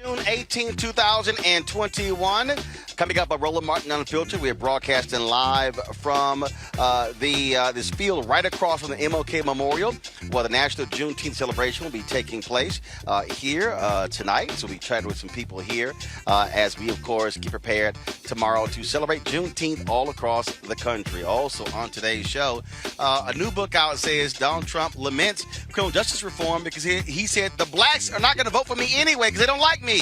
June 18th, 2021. Coming up on Roland Martin Unfiltered, we are broadcasting live from this field right across from the MLK Memorial, where the National Juneteenth Celebration will be taking place here tonight. So we chatted with some people here as we, of course, get prepared tomorrow to celebrate Juneteenth all across the country. Also on today's show, a new book out says Donald Trump laments criminal justice reform because he said the blacks are not going to vote for me anyway because they don't like me.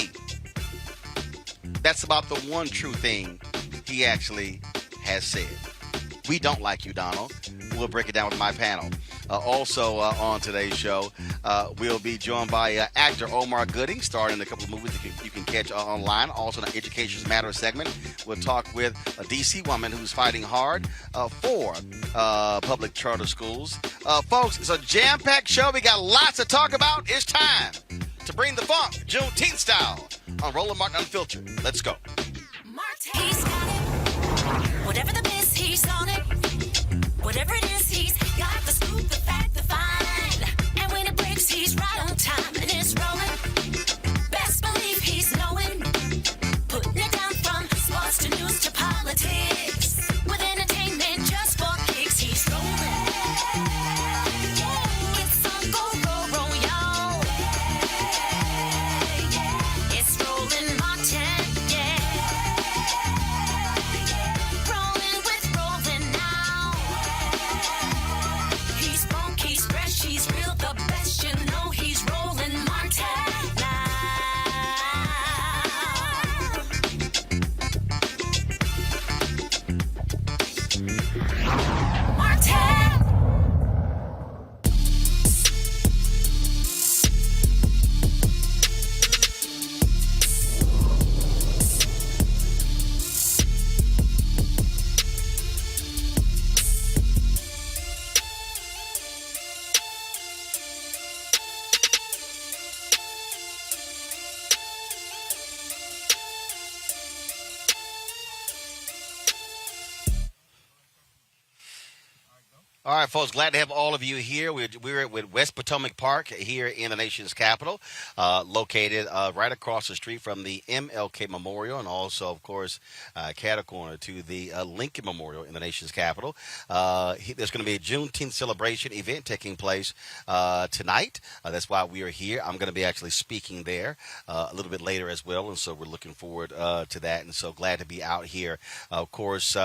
That's about the one true thing he actually has said. We don't like you, Donald. We'll break it down with my panel. Also on today's show, we'll be joined by actor Omar Gooding, starring in a couple of movies that you can catch online. Also in our Education Matters segment, we'll talk with a D.C. woman who's fighting hard for public charter schools. Folks, it's a jam-packed show. We got lots to talk about. It's time to bring the funk, Juneteenth style, on Roland Martin Unfiltered. Let's go. He's got it. Whatever the miss, he's on it. Whatever it is, he's got the scoop, the fact, the find. And when it breaks, he's right on time and it's rolling. Best believe he's knowing. Putting it down from sports to news to politics. With entertainment just for kicks, he's rolling. It's on go, roll, y'all. It's Roland Martin, yeah. Rolling with Roland now. He's funky, he's fresh, he's real, the best, you know he's Roland Martin now. Martin! All right, folks, glad to have all of you here. We're at West Potomac Park here in the nation's capital, located right across the street from the MLK Memorial and also, of course, cat-a-corner to the Lincoln Memorial in the nation's capital. There's going to be a Juneteenth celebration event taking place tonight. That's why we are here. I'm going to be actually speaking there a little bit later as well, and so we're looking forward to that, and so glad to be out here. Of course,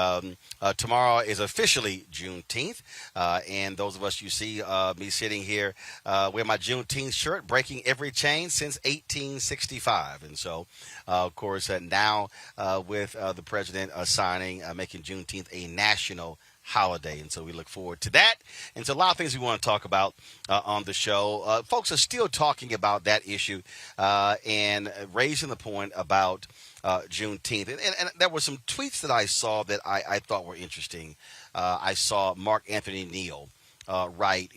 tomorrow is officially Juneteenth. And those of us you see me sitting here wearing my Juneteenth shirt, breaking every chain since 1865. And so, of course, now with the president signing, making Juneteenth a national holiday. And so we look forward to that. And so a lot of things we want to talk about on the show. Folks are still talking about that issue and raising the point about Juneteenth. And there were some tweets that I saw that I thought were interesting. I saw Mark Anthony Neal write,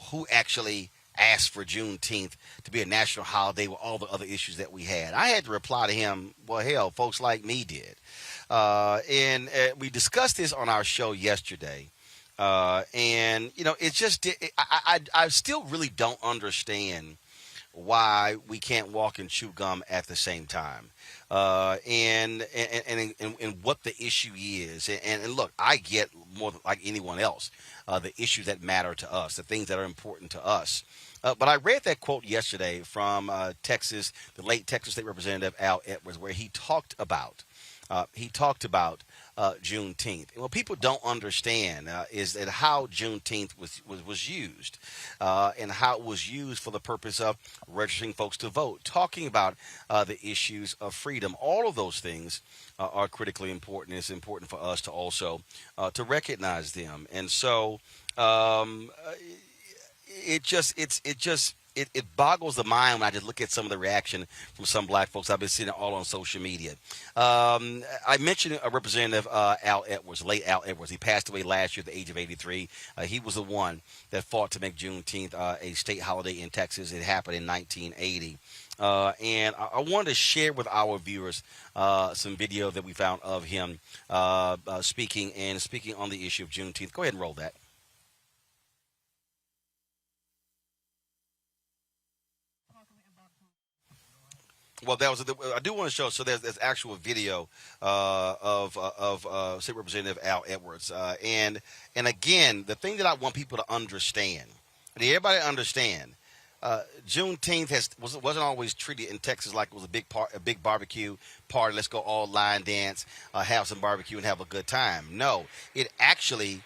who actually asked for Juneteenth to be a national holiday with all the other issues that we had. I had to reply to him, well, hell, folks like me did. And we discussed this on our show yesterday. And, it's just, I still really don't understand why we can't walk and chew gum at the same time. And what the issue is. And look, I get more like anyone else, the issues that matter to us, the things that are important to us. But I read that quote yesterday from Texas, the late Texas State Representative Al Edwards, where he talked about Juneteenth. And what people don't understand is that how Juneteenth was used and how it was used for the purpose of registering folks to vote, talking about the issues of freedom. All of those things are critically important. It's important for us to also to recognize them. And so it boggles the mind when I just look at some of the reaction from some black folks. I've been seeing it all on social media. I mentioned a Representative Al Edwards, late Al Edwards. He passed away last year at the age of 83. He was the one that fought to make Juneteenth a state holiday in Texas. It happened in 1980. And I wanted to share with our viewers some video that we found of him speaking on the issue of Juneteenth. Go ahead and roll that. Well, I do want to show. So there's actual video of State Representative Al Edwards, and again, the thing that I want people to understand, and everybody understand, Juneteenth wasn't always treated in Texas like it was a big barbecue party. Let's go all line dance, have some barbecue, and have a good time. No, it actually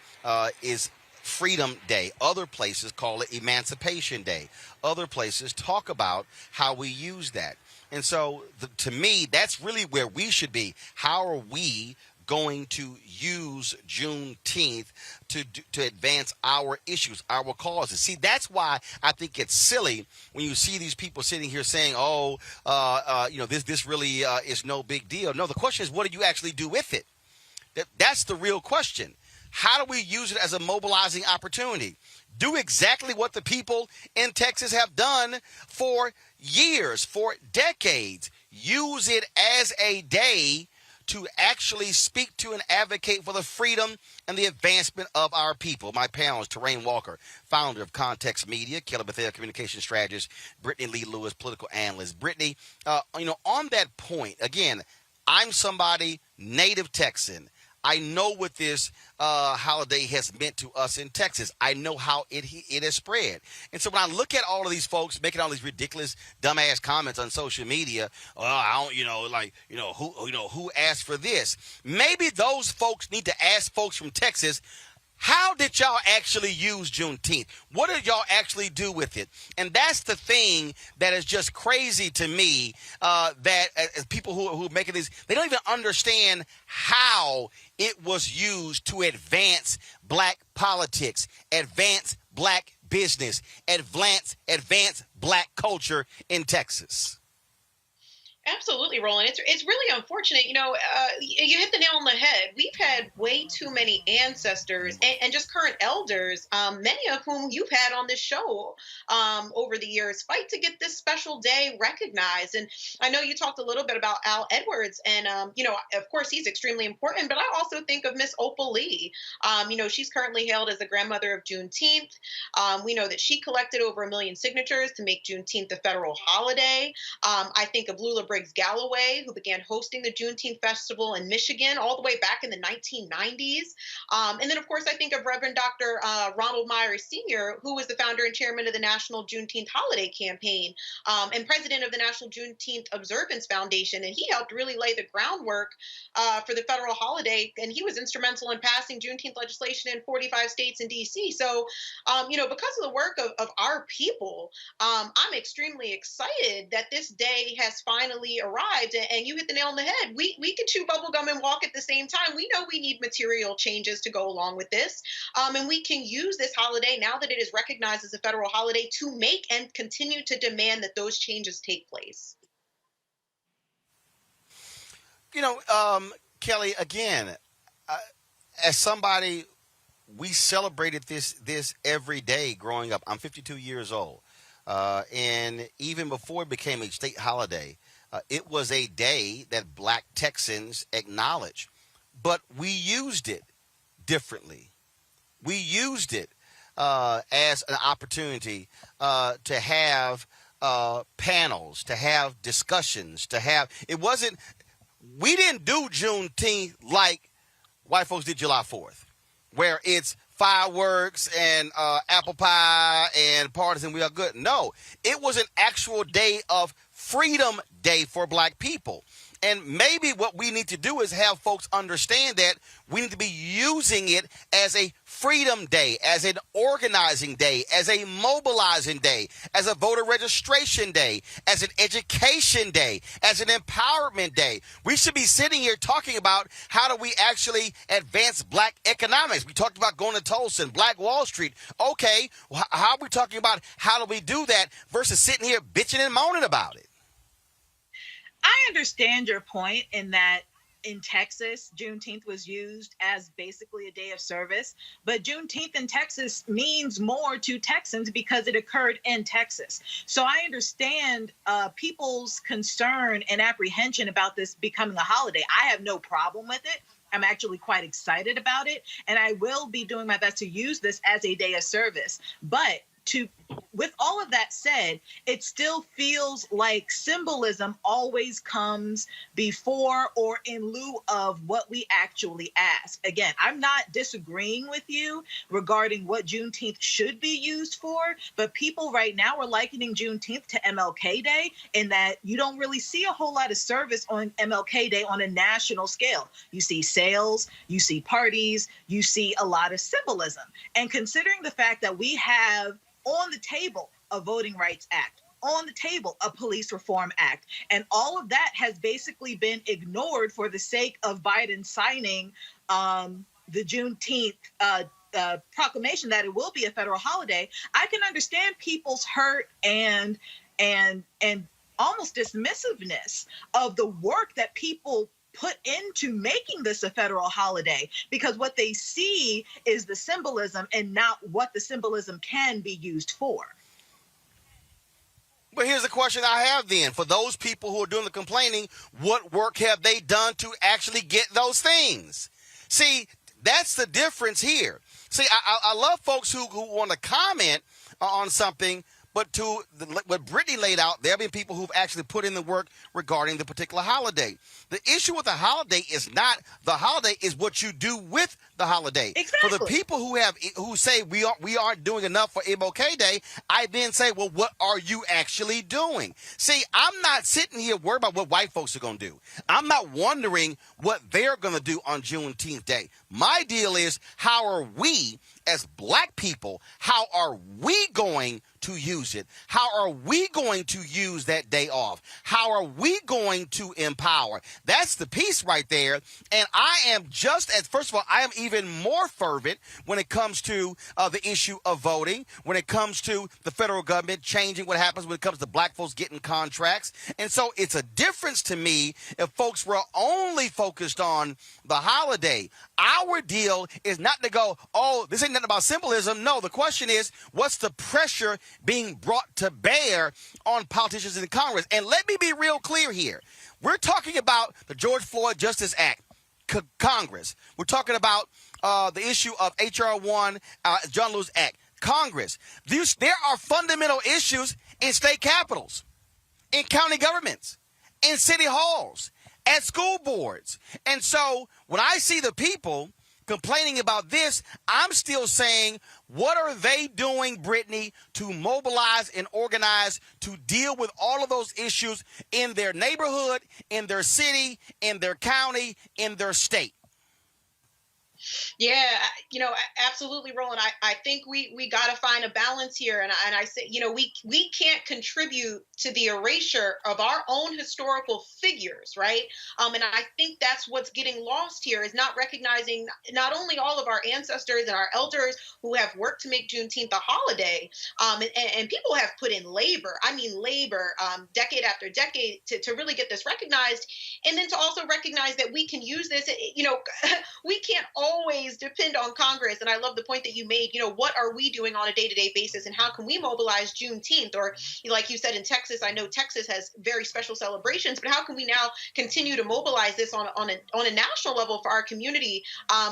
is Freedom Day. Other places call it Emancipation Day. Other places talk about how we use that. And so, to me, that's really where we should be. How are we going to use Juneteenth to advance our issues, our causes? See, that's why I think it's silly when you see these people sitting here saying, "Oh, this really is no big deal." No, the question is, what do you actually do with it? That's the real question. How do we use it as a mobilizing opportunity? Do exactly what the people in Texas have done for years, for decades. Use it as a day to actually speak to and advocate for the freedom and the advancement of our people. My panelists, Terrain Walker, founder of Context Media, Kelly Bethel, communication strategist, Brittany Lee Lewis, political analyst. Brittany, on that point, again, I'm somebody, native Texan. I know what this holiday has meant to us in Texas. I know how it has spread. And so when I look at all of these folks making all these ridiculous, dumbass comments on social media, who asked for this? Maybe those folks need to ask folks from Texas, how did y'all actually use Juneteenth? What did y'all actually do with it? And that's the thing that is just crazy to me, that as people who are making these, they don't even understand how it was used to advance black politics, advance black business, advance black culture in Texas. Absolutely, Roland. It's really unfortunate. You hit the nail on the head. We've had way too many ancestors and just current elders, many of whom you've had on this show over the years, fight to get this special day recognized. And I know you talked a little bit about Al Edwards, and of course, he's extremely important. But I also think of Miss Opal Lee. She's currently hailed as the grandmother of Juneteenth. We know that she collected over 1 million signatures to make Juneteenth a federal holiday. I think of Lula Briggs Galloway, who began hosting the Juneteenth Festival in Michigan all the way back in the 1990s. And then, of course, I think of Reverend Dr. Ronald Myers Sr., who was the founder and chairman of the National Juneteenth Holiday Campaign, and president of the National Juneteenth Observance Foundation. And he helped really lay the groundwork for the federal holiday. And he was instrumental in passing Juneteenth legislation in 45 states and D.C. So, because of the work of our people, I'm extremely excited that this day has finally arrived. And you hit the nail on the head. We could chew bubblegum and walk at the same time. We know we need material changes to go along with this. And we can use this holiday, now that it is recognized as a federal holiday, to make and continue to demand that those changes take place. Kelly, again, as somebody, we celebrated this every day growing up. I'm 52 years old. And even before it became a state holiday, it was a day that black Texans acknowledged. But we used it differently. We used it as an opportunity to have panels, to have discussions, we didn't do Juneteenth like white folks did July 4th, where it's fireworks and apple pie and parties and we are good. No, it was an actual day of Freedom Day for black people. And maybe what we need to do is have folks understand that we need to be using it as a freedom day, as an organizing day, as a mobilizing day, as a voter registration day, as an education day, as an empowerment day. We should be sitting here talking about how do we actually advance black economics. We talked about going to Tulsa and Black Wall Street. Okay, how are we talking about how do we do that versus sitting here bitching and moaning about it? I understand your point in that in Texas, Juneteenth was used as basically a day of service, but Juneteenth in Texas means more to Texans because it occurred in Texas. So I understand people's concern and apprehension about this becoming a holiday. I have no problem with it. I'm actually quite excited about it, and I will be doing my best to use this as a day of service. But with all of that said, it still feels like symbolism always comes before or in lieu of what we actually ask. Again, I'm not disagreeing with you regarding what Juneteenth should be used for, but people right now are likening Juneteenth to MLK Day in that you don't really see a whole lot of service on MLK Day on a national scale. You see sales, you see parties, you see a lot of symbolism. And considering the fact that we have on the table a Voting Rights Act, on the table a Police Reform Act, and all of that has basically been ignored for the sake of Biden signing the Juneteenth proclamation that it will be a federal holiday, I can understand people's hurt and almost dismissiveness of the work that people put into making this a federal holiday, because what they see is the symbolism and not what the symbolism can be used for. But here's the question I have then. For those people who are doing the complaining, what work have they done to actually get those things? See, that's the difference here. See, I love folks who want to comment on something, but to what Brittany laid out, there have been people who've actually put in the work regarding the particular holiday. The issue with the holiday is not the holiday, is what you do with the holiday. Exactly. For the people who say we aren't doing enough for MLK Day, I then say, well, what are you actually doing? See, I'm not sitting here worried about what white folks are going to do. I'm not wondering what they're going to do on Juneteenth Day. My deal is, how are we as black people, how are we going to use it? How are we going to use that day off? How are we going to empower? That's the piece right there. And I am first of all, I am even more fervent when it comes to the issue of voting, when it comes to the federal government changing what happens when it comes to black folks getting contracts. And so it's a difference to me if folks were only focused on the holiday. Our deal is not to go, oh, this ain't nothing about symbolism. No, the question is, what's the pressure being brought to bear on politicians in Congress? And let me be real clear here. We're talking about the George Floyd Justice Act, Congress. We're talking about the issue of H.R. 1, John Lewis Act, Congress. There are fundamental issues in state capitals, in county governments, in city halls, at school boards. And so when I see the people complaining about this, I'm still saying, what are they doing, Brittany, to mobilize and organize to deal with all of those issues in their neighborhood, in their city, in their county, in their state? Yeah, absolutely, Roland. I think we got to find a balance here. And I say, we can't contribute to the erasure of our own historical figures, right? And I think that's what's getting lost here, is not recognizing not only all of our ancestors and our elders who have worked to make Juneteenth a holiday, and people have put in labor, decade after decade to really get this recognized. And then to also recognize that we can use this, we can't always depend on Congress. And I love the point that you made, what are we doing on a day-to-day basis, and how can we mobilize Juneteenth? Or like you said, in Texas, I know Texas has very special celebrations, but how can we now continue to mobilize this on a national level for our community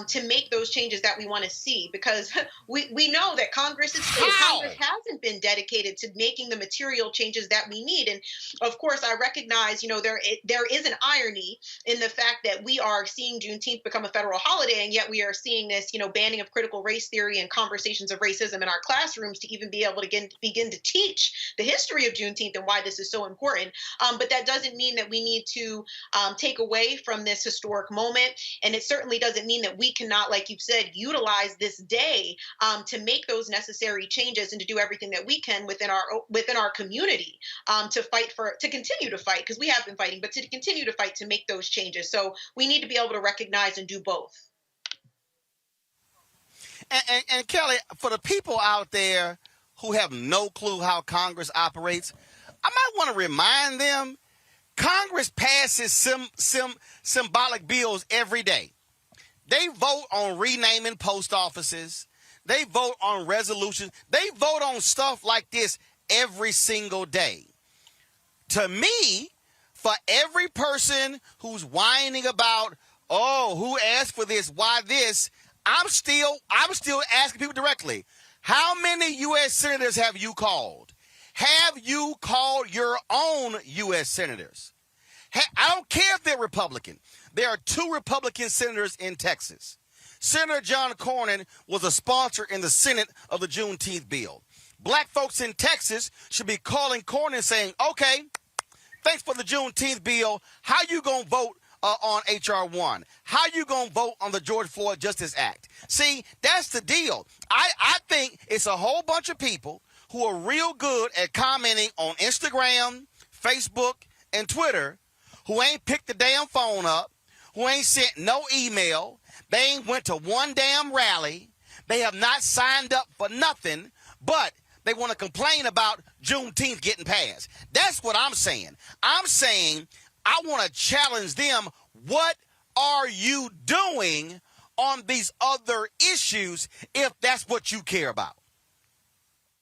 to make those changes that we want to see? Because we know that Congress hasn't been dedicated to making the material changes that we need. And of course, I recognize, there is an irony in the fact that we are seeing Juneteenth become a federal holiday, and yet we are seeing this, banning of critical race theory and conversations of racism in our classrooms to even be able to begin to teach the history of Juneteenth and why this is so important. But that doesn't mean that we need to take away from this historic moment. And it certainly doesn't mean that we cannot, like you've said, utilize this day to make those necessary changes and to do everything that we can within our community to continue to fight, because we have been fighting, but to continue to fight to make those changes. So we need to be able to recognize and do both. And Kelly, for the people out there who have no clue how Congress operates, I might want to remind them, Congress passes symbolic bills every day. They vote on renaming post offices. They vote on resolutions. They vote on stuff like this every single day. To me, for every person who's whining about, oh, who asked for this, why this, I'm still asking people directly, How many U.S. senators have you called? Have you called your own U.S. senators? I don't care if they're Republican. There are 2 Republican senators in Texas. Senator John Cornyn was a sponsor in the Senate of the Juneteenth bill. Black folks in Texas should be calling Cornyn saying, okay, thanks for the Juneteenth bill. How you going to vote on H.R. 1? How you going to vote on the George Floyd Justice Act? See, that's the deal. I think it's a whole bunch of people who are real good at commenting on Instagram, Facebook, and Twitter, who ain't picked the damn phone up, who ain't sent no email, they ain't went to one damn rally, they have not signed up for nothing, but they want to complain about Juneteenth getting passed. That's what I'm saying. I'm saying I want to challenge them. What are you doing on these other issues if that's what you care about?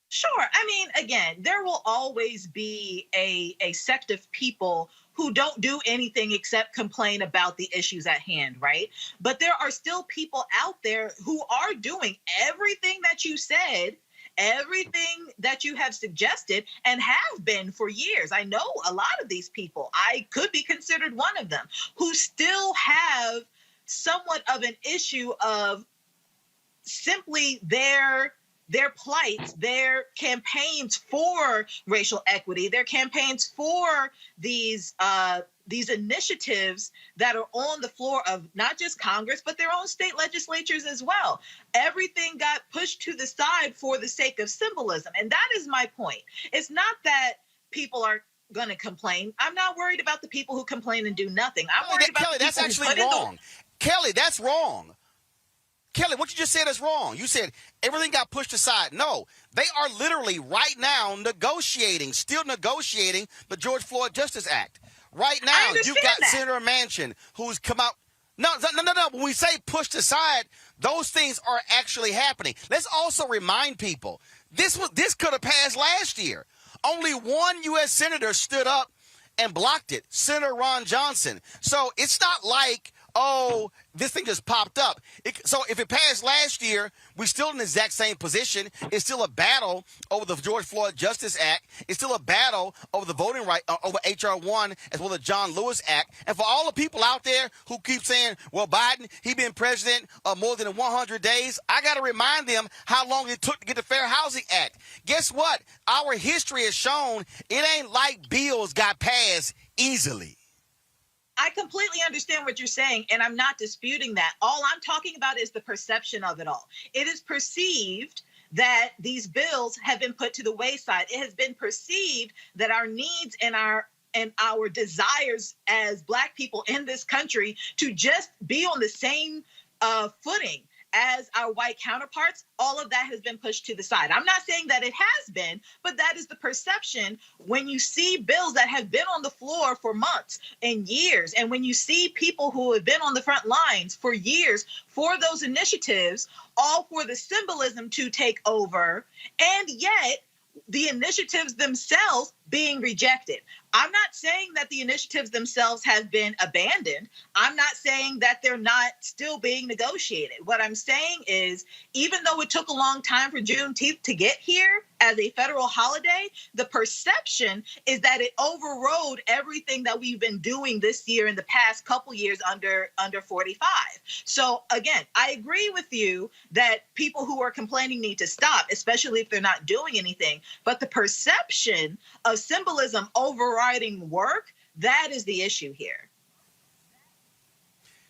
Sure. I mean, again, there will always be a sect of people who don't do anything except complain about the issues at hand, right? But there are still people out there who are doing everything that you said, everything that you have suggested, and have been for years. I know a lot of these people. I could be considered one of them, who still have somewhat of an issue of simply their plight, their campaigns for racial equity, their campaigns for these initiatives that are on the floor of not just Congress, but their own state legislatures as well. Everything got pushed to the side for the sake of symbolism. And that is my point. It's not that people are going to complain. I'm not worried about the people who complain and do nothing. I'm worried about Kelly, the that's people actually who put wrong. Kelly, that's wrong. Kelly, what you just said is wrong. You said everything got pushed aside. No, they are literally right now still negotiating the George Floyd Justice Act. Right now, you've got that. Senator Manchin who's come out. No. When we say pushed aside, those things are actually happening. Let's also remind people, this could have passed last year. Only one U.S. senator stood up and blocked it, Senator Ron Johnson. So it's not like, oh, this thing just popped up. So if it passed last year, we're still in the exact same position. It's still a battle over the George Floyd Justice Act. It's still a battle over the voting right, over H.R. 1 as well as the John Lewis Act. And for all the people out there who keep saying, well, Biden, he been president more than 100 days, I got to remind them how long it took to get the Fair Housing Act. Guess what? Our history has shown it ain't like bills got passed easily. I completely understand what you're saying, and I'm not disputing that. All I'm talking about is the perception of it all. It is perceived that these bills have been put to the wayside. It has been perceived that our needs and our desires as Black people in this country to just be on the same footing as our white counterparts, all of that has been pushed to the side. I'm not saying that it has been, but that is the perception when you see bills that have been on the floor for months and years, and when you see people who have been on the front lines for years for those initiatives, all for the symbolism to take over, and yet the initiatives themselves being rejected. I'm not saying that the initiatives themselves have been abandoned. I'm not saying that they're not still being negotiated. What I'm saying is, even though it took a long time for Juneteenth to get here as a federal holiday, the perception is that it overrode everything that we've been doing this year in the past couple years under 45. So again, I agree with you that people who are complaining need to stop, especially if they're not doing anything. But the perception of symbolism overriding work, that is the issue here.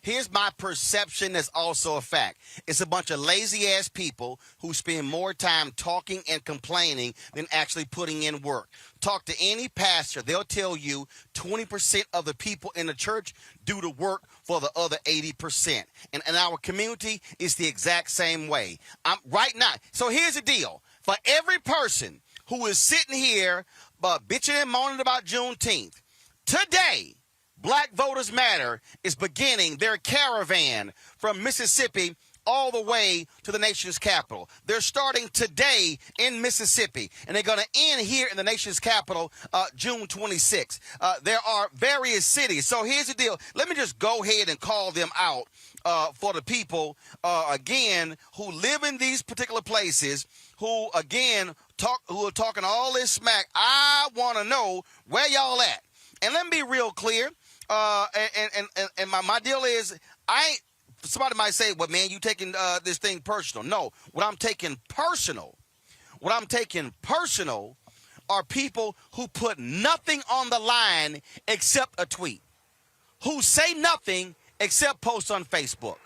Here's my perception that's also a fact. It's a bunch of lazy-ass people who spend more time talking and complaining than actually putting in work. Talk to any pastor. They'll tell you 20% of the people in the church do the work for the other 80%. And in our community, it's the exact same way. Right now. So here's the deal. For every person who is sitting here bitching and moaning about Juneteenth, today, Black Voters Matter is beginning their caravan from Mississippi all the way to the nation's capital. They're starting today in Mississippi, and they're going to end here in the nation's capital June 26th. There are various cities. So here's the deal. Let me just go ahead and call them out for the people, again, who live in these particular places, who, again, who are talking all this smack. I want to know where y'all at. And let me be real clear. And my deal is, somebody might say, well, man, you taking this thing personal. No, what I'm taking personal are people who put nothing on the line except a tweet, who say nothing except post on Facebook,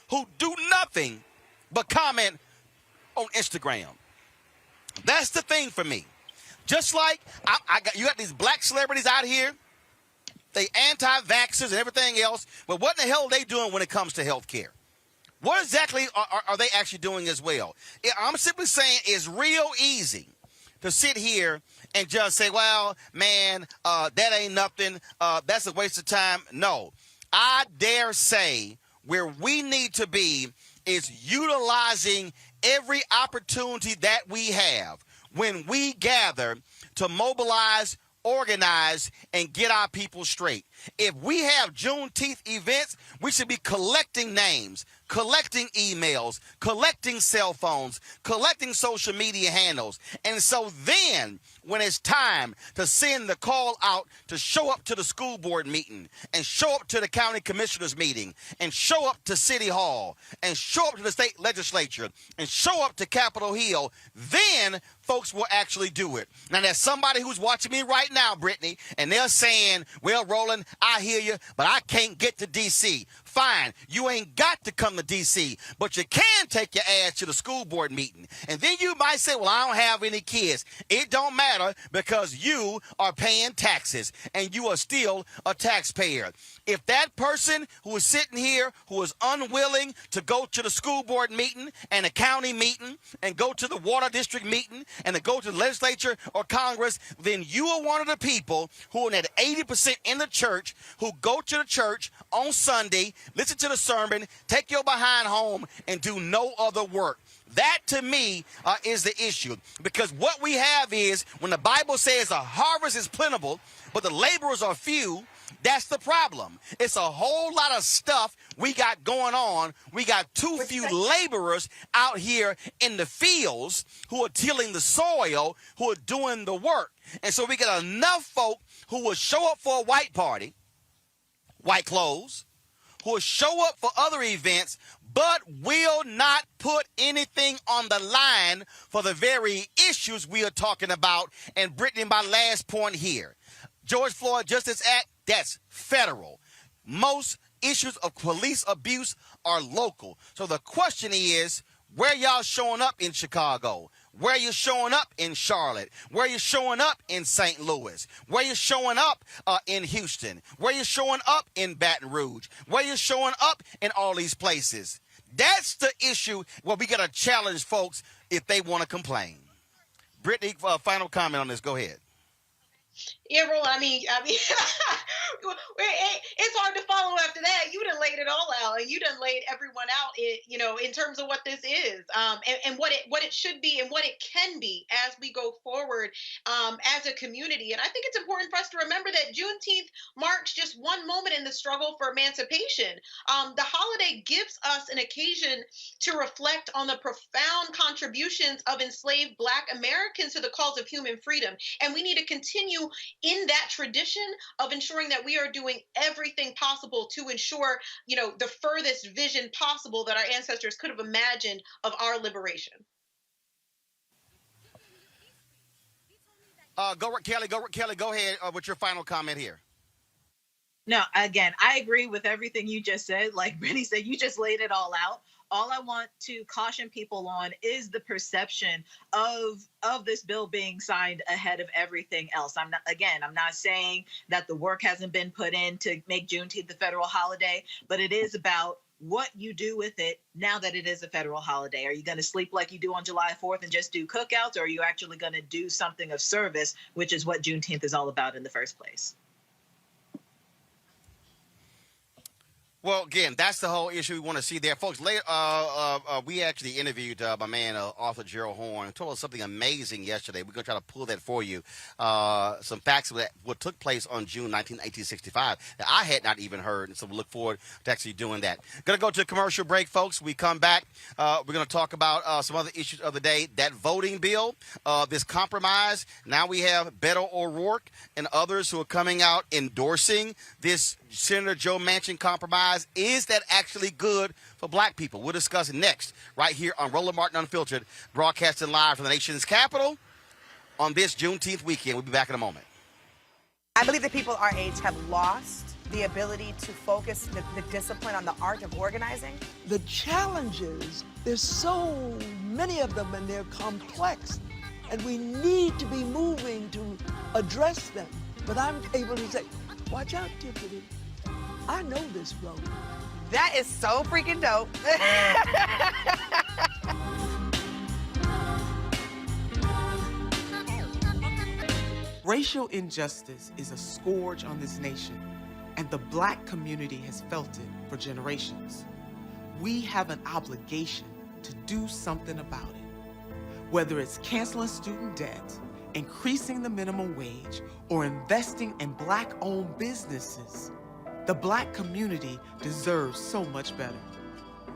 who do nothing but comment on Instagram. That's the thing for me. Just like you got these black celebrities out here, they anti-vaxxers and everything else, but what in the hell are they doing when it comes to health care? What exactly are they actually doing as well? I'm simply saying it's real easy to sit here and just say, well, man, that ain't nothing. That's a waste of time. No, I dare say where we need to be is utilizing every opportunity that we have when we gather to mobilize, organize, and get our people straight. If we have Juneteenth events, we should be collecting names, collecting emails, collecting cell phones, collecting social media handles. And so then, when it's time to send the call out to show up to the school board meeting, and show up to the county commissioners meeting, and show up to City Hall, and show up to the state legislature, and show up to Capitol Hill, then folks will actually do it. Now, there's somebody who's watching me right now, Brittany, and they're saying, well, Roland, I hear you, but I can't get to D.C. Fine, you ain't got to come to D.C., but you can take your ass to the school board meeting. And then you might say, well, I don't have any kids. It don't matter, because you are paying taxes, and you are still a taxpayer. If that person who is sitting here, who is unwilling to go to the school board meeting and a county meeting and go to the water district meeting and to go to the legislature or Congress, then you are one of the people who are at 80% in the church, who go to the church on Sunday, listen to the sermon, take your behind home, and do no other work. That, to me, is the issue. Because what we have is, when the Bible says a harvest is plentiful, but the laborers are few, that's the problem. It's a whole lot of stuff we got going on. We got too few laborers out here in the fields who are tilling the soil, who are doing the work. And so we got enough folk who will show up for a white party, white clothes, who will show up for other events, but will not put anything on the line for the very issues we are talking about. And Brittany, my last point here, George Floyd Justice Act, that's federal. Most issues of police abuse are local. So the question is, where y'all showing up in Chicago? Where you showing up in Charlotte? Where you showing up in St. Louis? Where you showing up in Houston? Where you showing up in Baton Rouge? Where you showing up in all these places? That's the issue where we got to challenge folks if they want to complain. Brittany, final comment on this. Go ahead. Yeah, Roland, I mean, it's hard to follow after that. You done laid it all out, and you done laid everyone out, in terms of what this is, and what it should be and what it can be as we go forward, as a community. And I think it's important for us to remember that Juneteenth marks just one moment in the struggle for emancipation. The holiday gives us an occasion to reflect on the profound contributions of enslaved Black Americans to the cause of human freedom, and we need to continue in that tradition of ensuring that we are doing everything possible to ensure, the furthest vision possible that our ancestors could have imagined of our liberation. Kelly, go ahead with your final comment here. No, again, I agree with everything you just said. Like Brittany said, you just laid it all out. All I want to caution people on is the perception of this bill being signed ahead of everything else. I'm not saying that the work hasn't been put in to make Juneteenth the federal holiday, but it is about what you do with it now that it is a federal holiday. Are you going to sleep like you do on July 4th and just do cookouts, or are you actually going to do something of service, which is what Juneteenth is all about in the first place? Well, again, that's the whole issue we want to see there, folks. Later, we actually interviewed my man, author Gerald Horn, and told us something amazing yesterday. We're going to try to pull that for you. Some facts that what took place on June 19, 1865 that I had not even heard, and so we look forward to actually doing that. Going to go to a commercial break, folks. We come back. We're going to talk about some other issues of the day. That voting bill, this compromise. Now we have Beto O'Rourke and others who are coming out endorsing this Senator Joe Manchin compromise. Is that actually good for black people? We'll discuss next right here on Roland Martin Unfiltered, broadcasting live from the nation's capital on this Juneteenth weekend. We'll be back in a moment. I believe that people our age have lost the ability to focus the discipline on the art of organizing. The challenges, there's so many of them and they're complex, and we need to be moving to address them. But I'm able to say, watch out, Tiffany. I know this road. That is so freaking dope. Racial injustice is a scourge on this nation, and the black community has felt it for generations. We have an obligation to do something about it. Whether it's canceling student debt, increasing the minimum wage, or investing in black-owned businesses, the black community deserves so much better.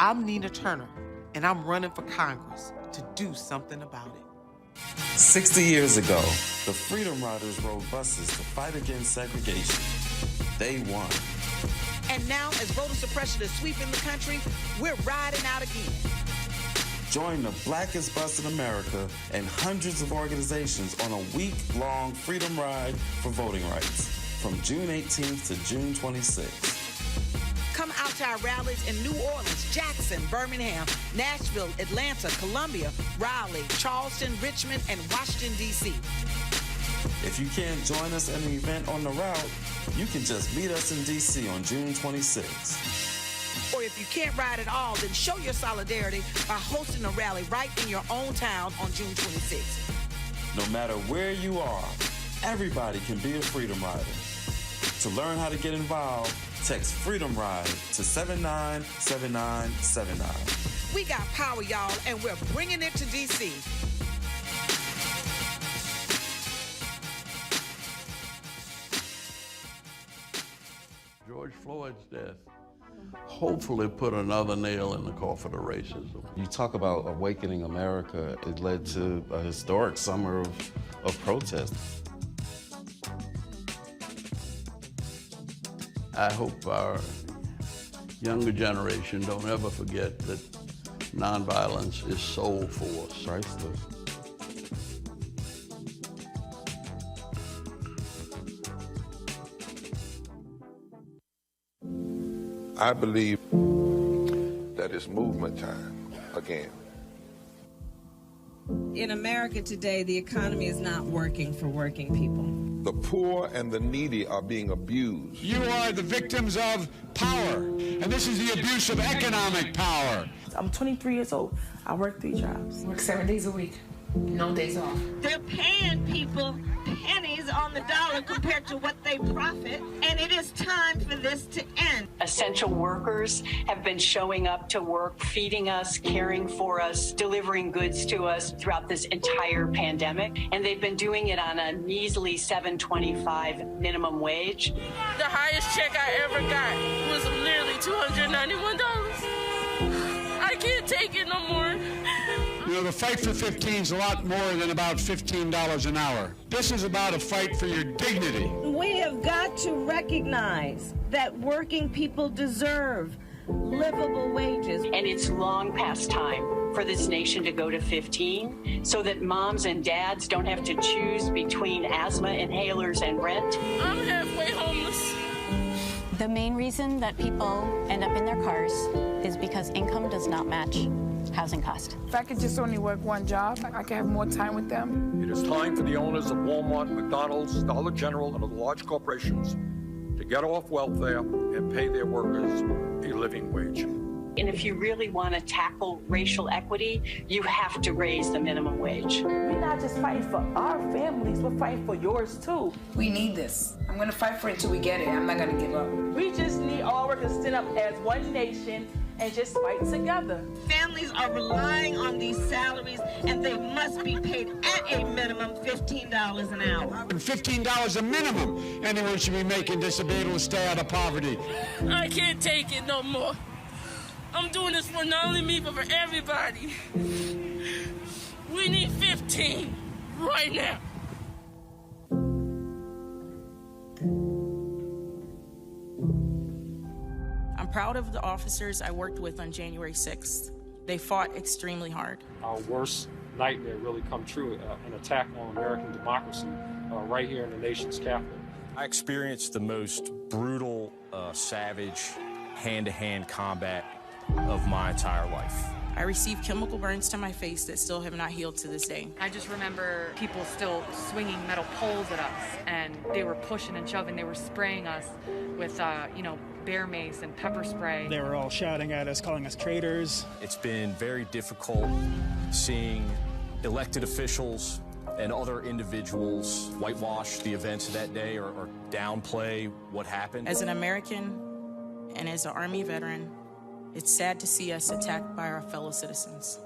I'm Nina Turner, and I'm running for Congress to do something about it. 60 years ago, the Freedom Riders rode buses to fight against segregation. They won. And now, as voter suppression is sweeping the country, we're riding out again. Join the blackest bus in America and hundreds of organizations on a week-long freedom ride for voting rights from June 18th to June 26th. Come out to our rallies in New Orleans, Jackson, Birmingham, Nashville, Atlanta, Columbia, Raleigh, Charleston, Richmond, and Washington, D.C. If you can't join us at an event on the route, you can just meet us in D.C. on June 26th. Or if you can't ride at all, then show your solidarity by hosting a rally right in your own town on June 26th. No matter where you are, everybody can be a Freedom Rider. To learn how to get involved, text Freedom Ride to 797979. We got power, y'all, and we're bringing it to D.C. George Floyd's death hopefully put another nail in the coffin of racism. You talk about awakening America. It led to a historic summer of protest. I hope our younger generation don't ever forget that nonviolence is soul force. Priceless. I believe that it's movement time again. In America today, the economy is not working for working people. The poor and the needy are being abused. You are the victims of power, and this is the abuse of economic power. I'm 23 years old. I work 3 jobs. Work 7 days a week, no days off. They're paying people pennies on the dollar compared to what they profit, and it is time for this to end. Essential workers have been showing up to work, feeding us, caring for us, delivering goods to us throughout this entire pandemic, and they've been doing it on a measly $7.25 minimum wage. The highest check I ever got was nearly $291. I can't take it no more. You know, the fight for 15 is a lot more than about $15 an hour. This is about a fight for your dignity. We have got to recognize that working people deserve livable wages. And it's long past time for this nation to go to 15 so that moms and dads don't have to choose between asthma inhalers and rent. I'm halfway homeless. The main reason that people end up in their cars is because income does not match housing cost. If I could just only work one job, I could have more time with them. It is time for the owners of Walmart, McDonald's, Dollar General, and other large corporations to get off welfare and pay their workers a living wage. And if you really want to tackle racial equity, you have to raise the minimum wage. We're not just fighting for our families, we're fighting for yours too. We need this. I'm going to fight for it till we get it. I'm not going to give up. We just need all our America stand up as one nation and just fight together. Families are relying on these salaries, and they must be paid at a minimum $15 an hour. $15 a minimum anyone should be making to be able to stay out of poverty. I can't take it no more. I'm doing this for not only me, but for everybody. We need 15 right now. I'm proud of the officers I worked with on January 6th. They fought extremely hard. Our worst nightmare really come true, an attack on American democracy right here in the nation's capital. I experienced the most brutal, savage, hand-to-hand combat of my entire life. I received chemical burns to my face that still have not healed to this day. I just remember people still swinging metal poles at us, and they were pushing and shoving. They were spraying us with, bear mace and pepper spray. They were all shouting at us, calling us traitors. It's been very difficult seeing elected officials and other individuals whitewash the events of that day or downplay what happened. As an American and as an Army veteran, it's sad to see us attacked by our fellow citizens.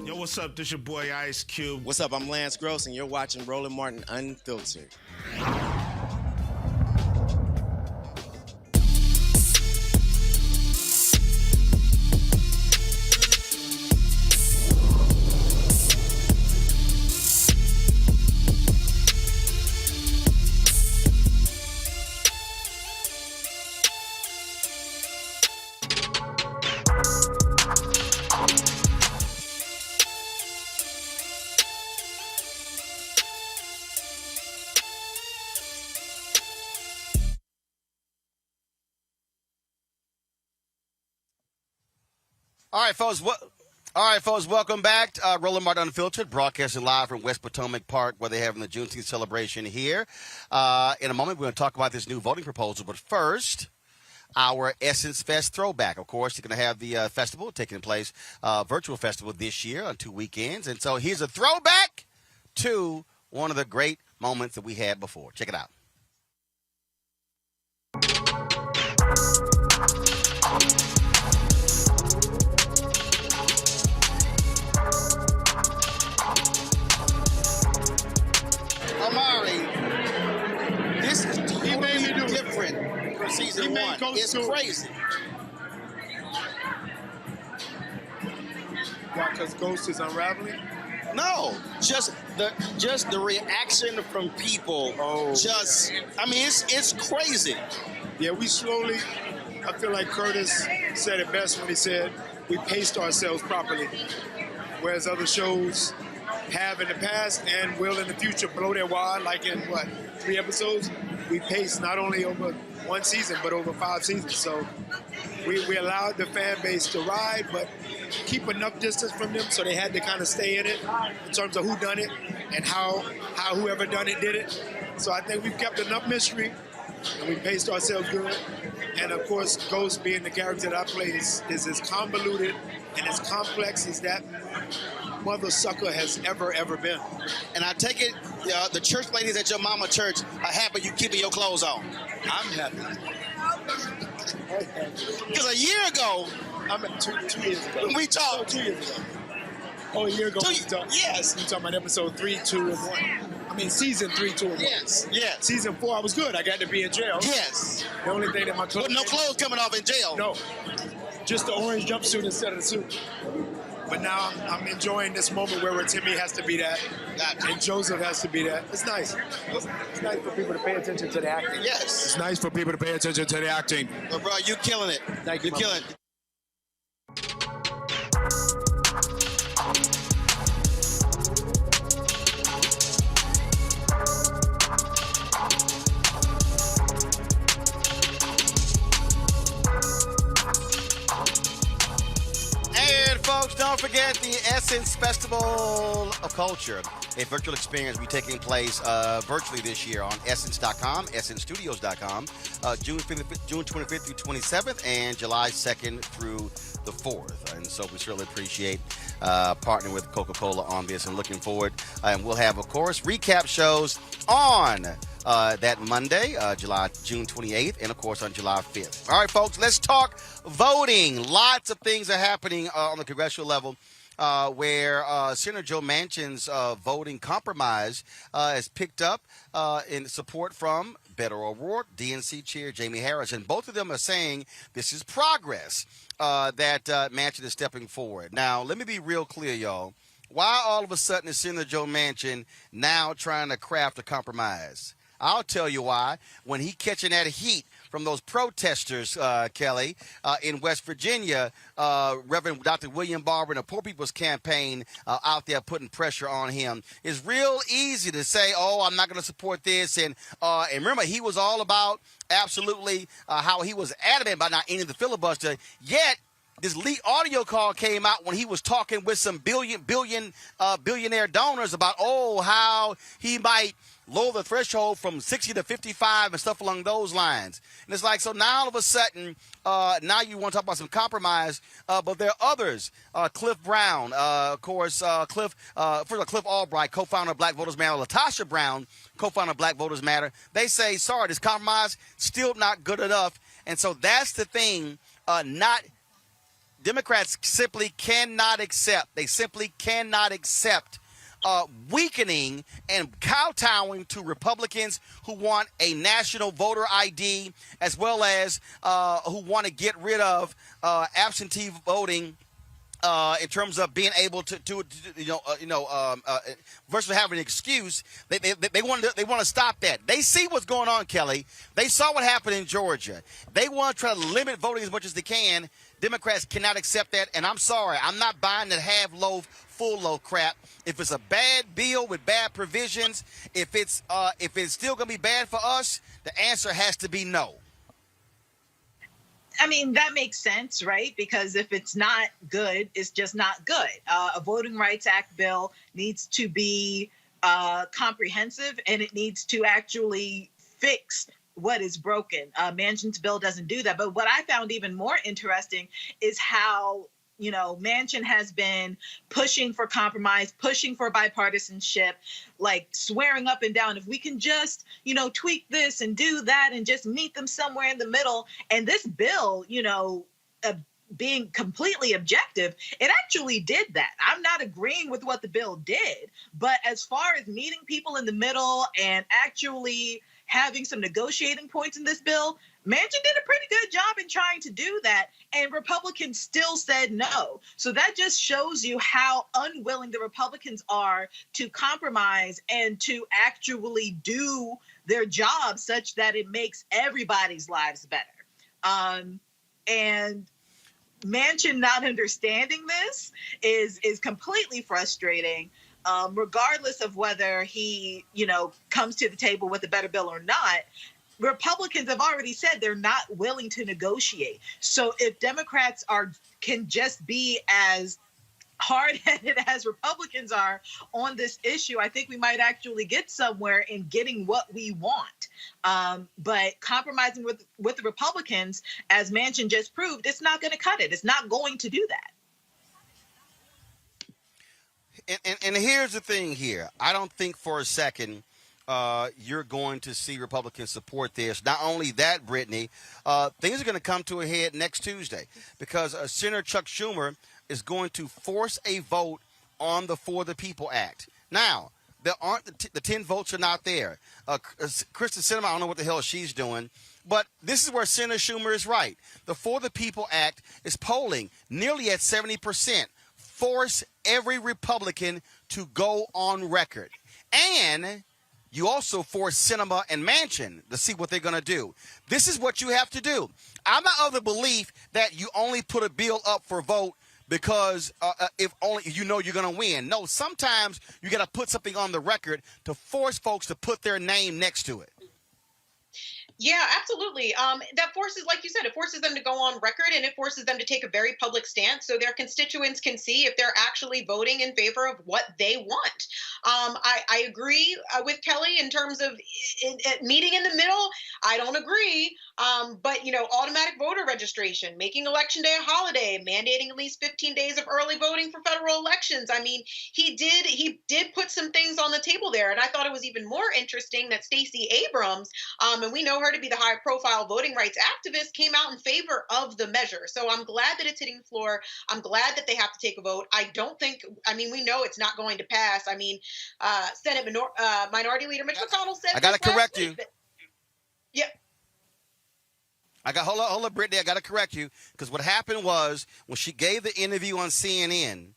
Yo, what's up? This your boy Ice Cube. What's up? I'm Lance Gross, and you're watching Roland Martin Unfiltered. All right, folks, welcome back. Roland Martin Unfiltered, broadcasting live from West Potomac Park, where they're having the Juneteenth celebration here. In a moment, we're going to talk about this new voting proposal. But first, our Essence Fest throwback. Of course, you're going to have the festival taking place, virtual festival this year on 2 weekends. And so here's a throwback to one of the great moments that we had before. Check it out. Omari, this is totally different from season one. It's crazy. Why? Because Ghost is unraveling? No, just the reaction from people. It's crazy. Yeah, we slowly. I feel like Curtis said it best when he said we paced ourselves properly, whereas other shows have in the past and will in the future blow their wad, like in 3 episodes. We paced not only over one season but over 5 seasons. So we allowed the fan base to ride, but keep enough distance from them so they had to kind of stay in it in terms of who done it and how whoever done it did it. So I think we've kept enough mystery and we paced ourselves good. And of course, Ghost being the character that I play is as convoluted and as complex as that mother sucker has ever been. And I take it the church ladies at your mama church are happy you keeping your clothes on. I'm happy. Because a year ago, two years ago. We talked. 2 years ago. Oh, a year ago. Yes. You talking about episode 3, 2, and 1. I mean, season 3, 2, and 1. Yes. Season 4, I was good. I got to be in jail. Yes. The only thing that my clothes... But no clothes coming off in jail. No. Just the orange jumpsuit instead of the suit. But now I'm enjoying this moment where Timmy has to be that, and Joseph has to be that. It's nice. It's nice for people to pay attention to the acting. Yes. It's nice for people to pay attention to the acting. But bro, you're killing it. Thank you. You're killing it. Folks, don't forget the Essence Festival of Culture, a virtual experience will be taking place virtually this year on Essence.com, EssenceStudios.com, June 25th through 27th, and July 2nd through the 4th. And so we certainly appreciate partnering with Coca-Cola on this and looking forward. And we'll have, of course, recap shows on that Monday, June 28th, and, of course, on July 5th. All right, folks, let's talk voting. Lots of things are happening on the congressional level. Where Senator Joe Manchin's voting compromise has picked up in support from Beto O'Rourke, DNC Chair Jamie Harris, and both of them are saying this is progress that Manchin is stepping forward. Now, let me be real clear, y'all. Why all of a sudden is Senator Joe Manchin now trying to craft a compromise? I'll tell you why. When he catching that heat from those protesters, Kelly, in West Virginia, Reverend Dr. William Barber and the Poor People's Campaign out there putting pressure on him. It's real easy to say, oh, I'm not going to support this. And remember, he was all about absolutely how he was adamant about not ending the filibuster. Yet, this leaked audio call came out when he was talking with some billionaire donors about, how he might lower the threshold from 60 to 55 and stuff along those lines. And it's like, so now all of a sudden, now you want to talk about some compromise, but there are others. Cliff Brown, of course, Cliff Albright, co-founder of Black Voters Matter, Latasha Brown, co-founder of Black Voters Matter. They say, sorry, this compromise still not good enough. And so that's the thing, Democrats simply cannot accept. They simply cannot accept weakening and kowtowing to Republicans who want a national voter ID, as well as who want to get rid of absentee voting in terms of being able to versus having an excuse. They want to stop that. They see what's going on, Kelly. They saw what happened in Georgia. They want to try to limit voting as much as they can. Democrats cannot accept that, and I'm sorry. I'm not buying that half-loaf, full-loaf crap. If it's a bad bill with bad provisions, if it's still going to be bad for us, the answer has to be no. I mean, that makes sense, right? Because if it's not good, it's just not good. A Voting Rights Act bill needs to be comprehensive, and it needs to actually fix what is broken. Manchin's bill doesn't do that. But what I found even more interesting is how, Manchin has been pushing for compromise, pushing for bipartisanship, like swearing up and down, if we can just, tweak this and do that and just meet them somewhere in the middle. And this bill, being completely objective, it actually did that. I'm not agreeing with what the bill did, but as far as meeting people in the middle and actually having some negotiating points in this bill, Manchin did a pretty good job in trying to do that, and Republicans still said no. So that just shows you how unwilling the Republicans are to compromise and to actually do their job such that it makes everybody's lives better. And Manchin not understanding this is completely frustrating. Regardless of whether he, comes to the table with a better bill or not, Republicans have already said they're not willing to negotiate. So if Democrats can just be as hard-headed as Republicans are on this issue, I think we might actually get somewhere in getting what we want. But compromising with the Republicans, as Manchin just proved, it's not going to cut it. It's not going to do that. And here's the thing here. I don't think for a second you're going to see Republicans support this. Not only that, Brittany, things are going to come to a head next Tuesday because Senator Chuck Schumer is going to force a vote on the For the People Act. Now, there aren't the 10 votes are not there. Kristen Sinema, I don't know what the hell she's doing. But this is where Senator Schumer is right. The For the People Act is polling nearly at 70%. Force every Republican to go on record. And you also force Sinema and Manchin to see what they're going to do. This is what you have to do. I'm not of the belief that you only put a bill up for vote because if only you're going to win. No, sometimes you got to put something on the record to force folks to put their name next to it. Yeah, absolutely. That forces, like you said, it forces them to go on record and it forces them to take a very public stance so their constituents can see if they're actually voting in favor of what they want. I agree with Kelly in terms of meeting in the middle. I don't agree But, automatic voter registration, making Election Day a holiday, mandating at least 15 days of early voting for federal elections. I mean, he did put some things on the table there. And I thought it was even more interesting that Stacey Abrams, and we know her to be the high profile voting rights activist, came out in favor of the measure. So I'm glad that it's hitting the floor. I'm glad that they have to take a vote. We know it's not going to pass. I mean, Senate Minority Leader Mitch McConnell said I got to correct you. Yep. Hold up, Brittany. I got to correct you because what happened was when she gave the interview on CNN,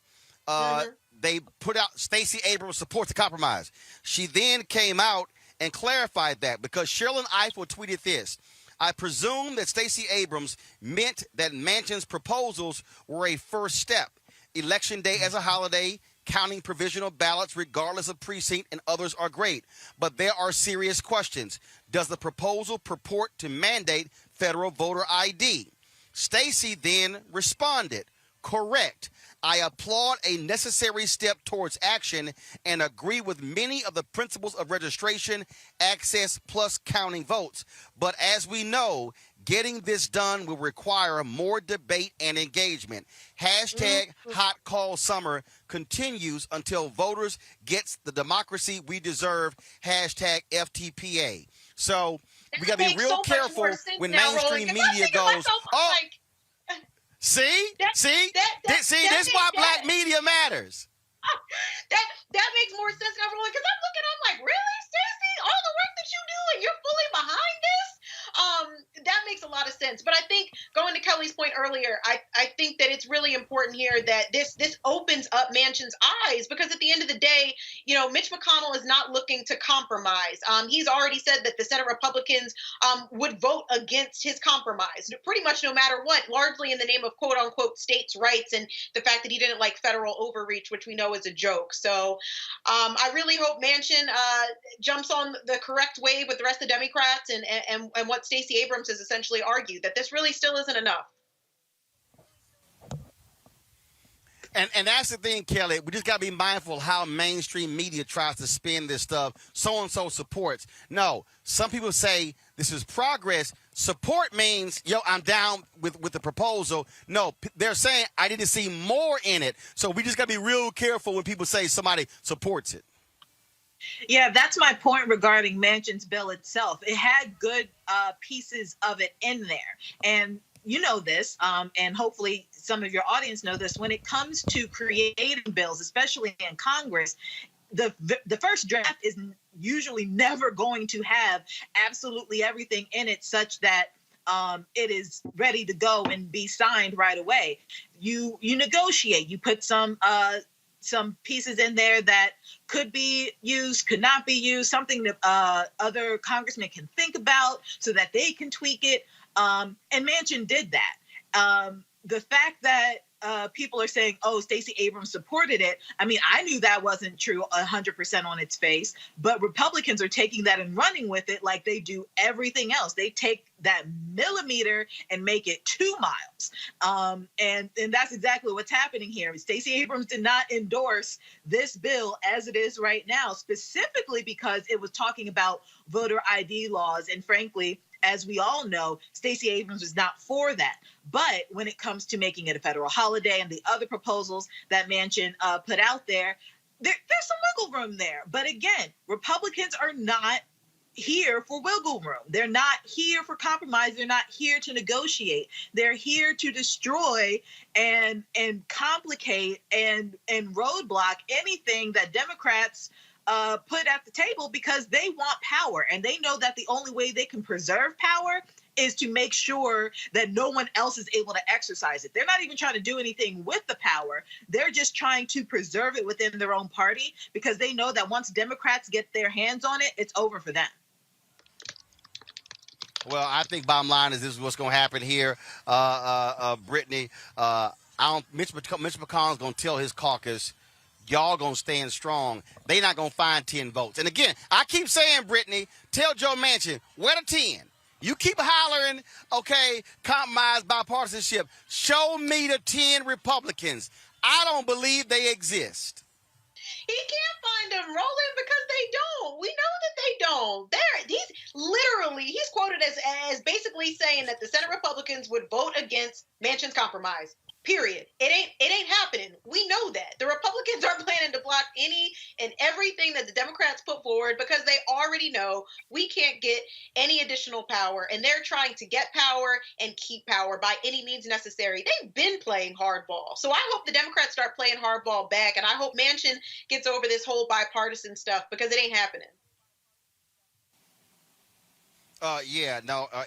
they put out Stacey Abrams supports the compromise. She then came out and clarified that because Sherilyn Ifill tweeted this. I presume that Stacey Abrams meant that Manchin's proposals were a first step. Election Day as a holiday, counting provisional ballots regardless of precinct, and others are great. But there are serious questions. Does the proposal purport to mandate federal voter ID? Stacey then responded, correct. I applaud a necessary step towards action and agree with many of the principles of registration, access, plus counting votes. But as we know, getting this done will require more debate and engagement. Hashtag hot call summer continues until voters get the democracy we deserve. Hashtag FTPA. So we got to be real careful when mainstream media goes, oh, see, this is why black media matters. That makes more sense now, Roland, because I'm like, really, Stacey? All the work that you do and you're fully behind this? That makes a lot of sense. But I think, going to Kelly's point earlier, I think that it's really important here that this opens up Manchin's eyes, because at the end of the day, Mitch McConnell is not looking to compromise. He's already said that the Senate Republicans would vote against his compromise, pretty much no matter what, largely in the name of quote unquote states' rights and the fact that he didn't like federal overreach, which we know is a joke. So I really hope Manchin jumps on the correct wave with the rest of the Democrats and what Stacey Abrams has essentially argued, that this really still isn't enough. And that's the thing, Kelly. We just got to be mindful how mainstream media tries to spin this stuff. So-and-so supports. No, some people say this is progress. Support means, I'm down with the proposal. No, they're saying I need to see more in it. So we just got to be real careful when people say somebody supports it. Yeah, that's my point regarding Manchin's bill itself. It had good pieces of it in there. And you know this, and hopefully some of your audience know this, when it comes to creating bills, especially in Congress, the first draft is usually never going to have absolutely everything in it such that it is ready to go and be signed right away. You negotiate, you put some pieces in there that could be used, could not be used, something that other congressmen can think about so that they can tweak it. And Manchin did that. The fact that people are saying, oh, Stacey Abrams supported it. I mean, I knew that wasn't true 100% on its face, but Republicans are taking that and running with it like they do everything else. They take that millimeter and make it 2 miles. And that's exactly what's happening here. Stacey Abrams did not endorse this bill as it is right now, specifically because it was talking about voter ID laws. And frankly, as we all know, Stacey Abrams was not for that. But when it comes to making it a federal holiday and the other proposals that Manchin put out there, there's some wiggle room there. But again, Republicans are not here for wiggle room. They're not here for compromise. They're not here to negotiate. They're here to destroy and complicate and roadblock anything that Democrats put at the table, because they want power, and they know that the only way they can preserve power is to make sure that no one else is able to exercise it. They're not even trying to do anything with the power. They're just trying to preserve it within their own party, because they know that once Democrats get their hands on it, it's over for them. Well, I think bottom line is this is what's going to happen here, Brittany. Mitch McConnell's going to tell his caucus, y'all going to stand strong. They not going to find 10 votes. And again, I keep saying, Brittany, tell Joe Manchin, where the 10? You keep hollering, okay, compromise, bipartisanship. Show me the 10 Republicans. I don't believe they exist. He can't find them, Roland, because they don't. We know that they don't. He's literally literally, he's quoted as basically saying that the Senate Republicans would vote against Manchin's compromise. Period. It ain't happening. We know that. The Republicans are planning to block any and everything that the Democrats put forward because they already know we can't get any additional power, and they're trying to get power and keep power by any means necessary. They've been playing hardball. So I hope the Democrats start playing hardball back, and I hope Manchin gets over this whole bipartisan stuff because it ain't happening.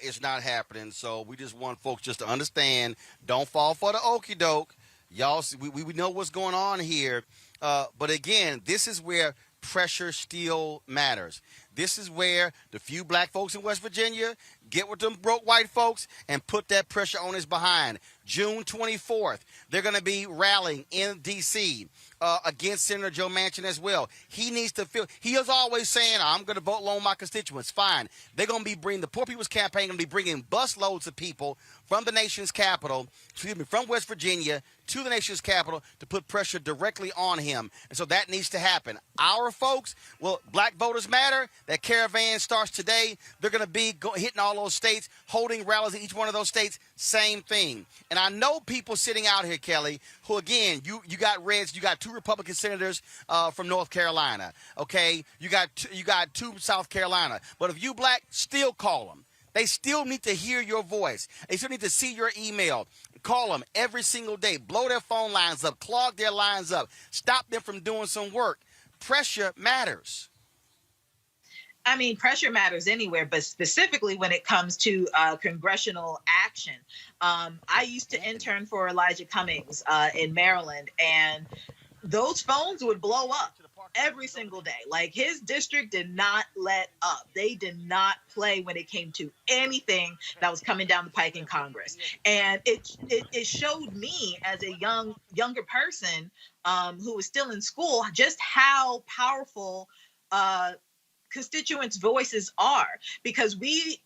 It's not happening. So we just want folks just to understand, don't fall for the okie doke. Y'all, we know what's going on here. But again, this is where pressure still matters. This is where the few black folks in West Virginia get with them broke white folks and put that pressure on his behind. June 24th, they're going to be rallying in D.C. Against Senator Joe Manchin as well. He needs to feel, he is always saying, I'm going to vote along my constituents. Fine. They're going to be bringing, the Poor People's Campaign going to be bringing busloads of people from the nation's capital, from West Virginia to the nation's capital to put pressure directly on him. And so that needs to happen. Our folks, Black Voters Matter, that caravan starts today. They're going to be hitting all those states, holding rallies in each one of those states. Same thing. And I know people sitting out here, Kelly, who, again, you got Reds, you got 2 Republican senators from North Carolina, okay? You got 2 South Carolina. But if you black, still call them. They still need to hear your voice. They still need to see your email. Call them every single day. Blow their phone lines up. Clog their lines up. Stop them from doing some work. Pressure matters. I mean, pressure matters anywhere, but specifically when it comes to congressional action. I used to intern for Elijah Cummings in Maryland, and those phones would blow up every single day. Like, his district did not let up. They did not play when it came to anything that was coming down the pike in Congress. And it showed me as a younger person who was still in school just how powerful constituents' voices are, because we,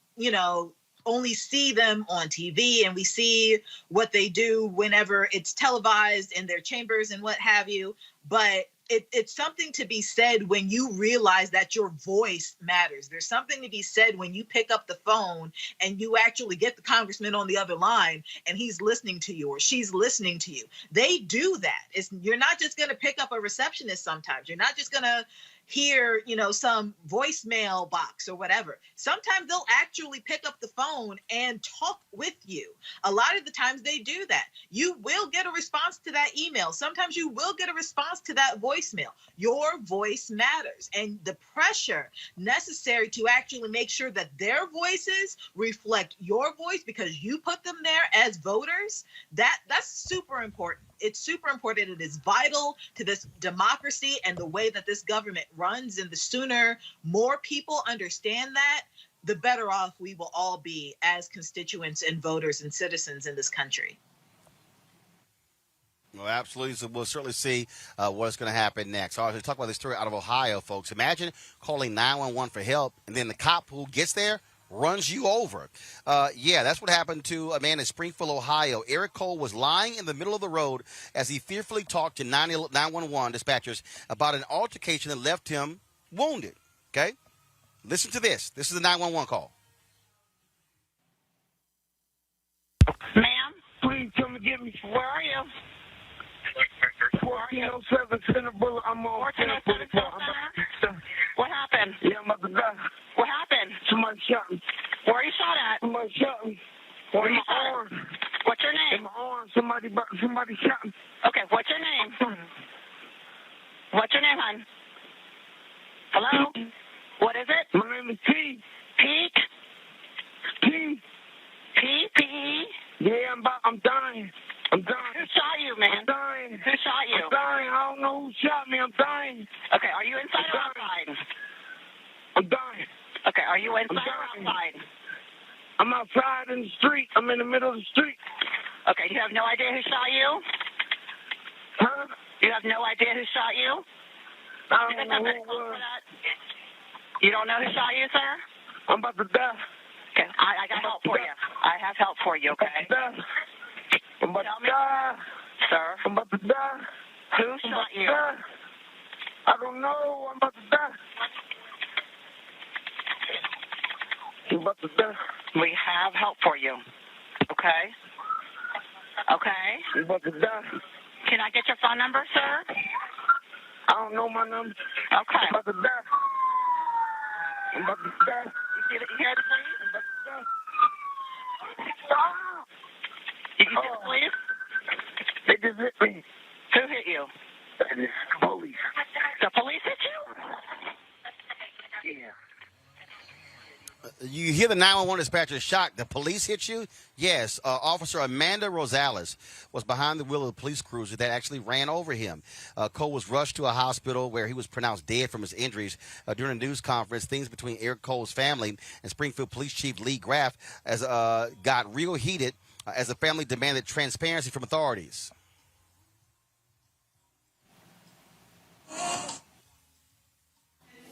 only see them on TV and we see what they do whenever it's televised in their chambers and what have you. But it's something to be said when you realize that your voice matters. There's something to be said when you pick up the phone and you actually get the congressman on the other line and he's listening to you or she's listening to you. They do that. You're not just going to pick up a receptionist sometimes. You're not just going to hear, some voicemail box or whatever. Sometimes they'll actually pick up the phone and talk with you. A lot of the times they do that. You will get a response to that email. Sometimes you will get a response to that voicemail. Your voice matters. And the pressure necessary to actually make sure that their voices reflect your voice because you put them there as voters, that's super important. It's super important. It is vital to this democracy and the way that this government runs. And the sooner more people understand that, the better off we will all be as constituents and voters and citizens in this country. Well, absolutely. So we'll certainly see what's going to happen next. All right, let's talk about this story out of Ohio, folks. Imagine calling 911 for help, and then the cop who gets there runs you over. That's what happened to a man in Springfield, Ohio. Eric Cole was lying in the middle of the road as he fearfully talked to 911 dispatchers about an altercation that left him wounded. Okay? Listen to this. This is a 911 call. Ma'am, please come and get me. Where are you? 1407 Center Boulevard. I'm on 1407 Center. What happened? Yeah, I'm about to die. What happened? Somebody shot me. Where are you shot at? Somebody shot me. Where in you my shot? arm. What's your name? In my arm. Somebody shot me. Okay, what's your name? What's your name, hon? Hello? What is it? My name is T. Pete? T. P-P-E? Yeah, I'm dying. I'm dying. Who shot you, man? I'm dying. Who shot you? I'm dying. I don't know who shot me. I'm dying. Okay, are you inside or outside? I'm dying. Okay, are you inside or outside? I'm outside in the street. I'm in the middle of the street. Okay, you have no idea who shot you? Huh? You have no idea who shot you? I don't know who it was. You don't know who shot you, sir? I'm about to die. Okay, I got help for you. I have help for you, okay? I'm about to die. Sir? I'm about to die. Who shot you? I don't know. I'm about to die. We have help for you. Okay? Okay? Can I get your phone number, sir? I don't know my number. Okay. I'm about to die. I'm about to die. You hear the police? I'm about to die. Stop! You hear the police? They just hit me. Who hit you? The police. The police hit you? Yeah. You hear the 911 dispatcher shocked. The police hit you? Yes. Officer Amanda Rosales was behind the wheel of the police cruiser that actually ran over him. Cole was rushed to a hospital where he was pronounced dead from his injuries. During a news conference, things between Eric Cole's family and Springfield Police Chief Lee Graff got real heated as the family demanded transparency from authorities.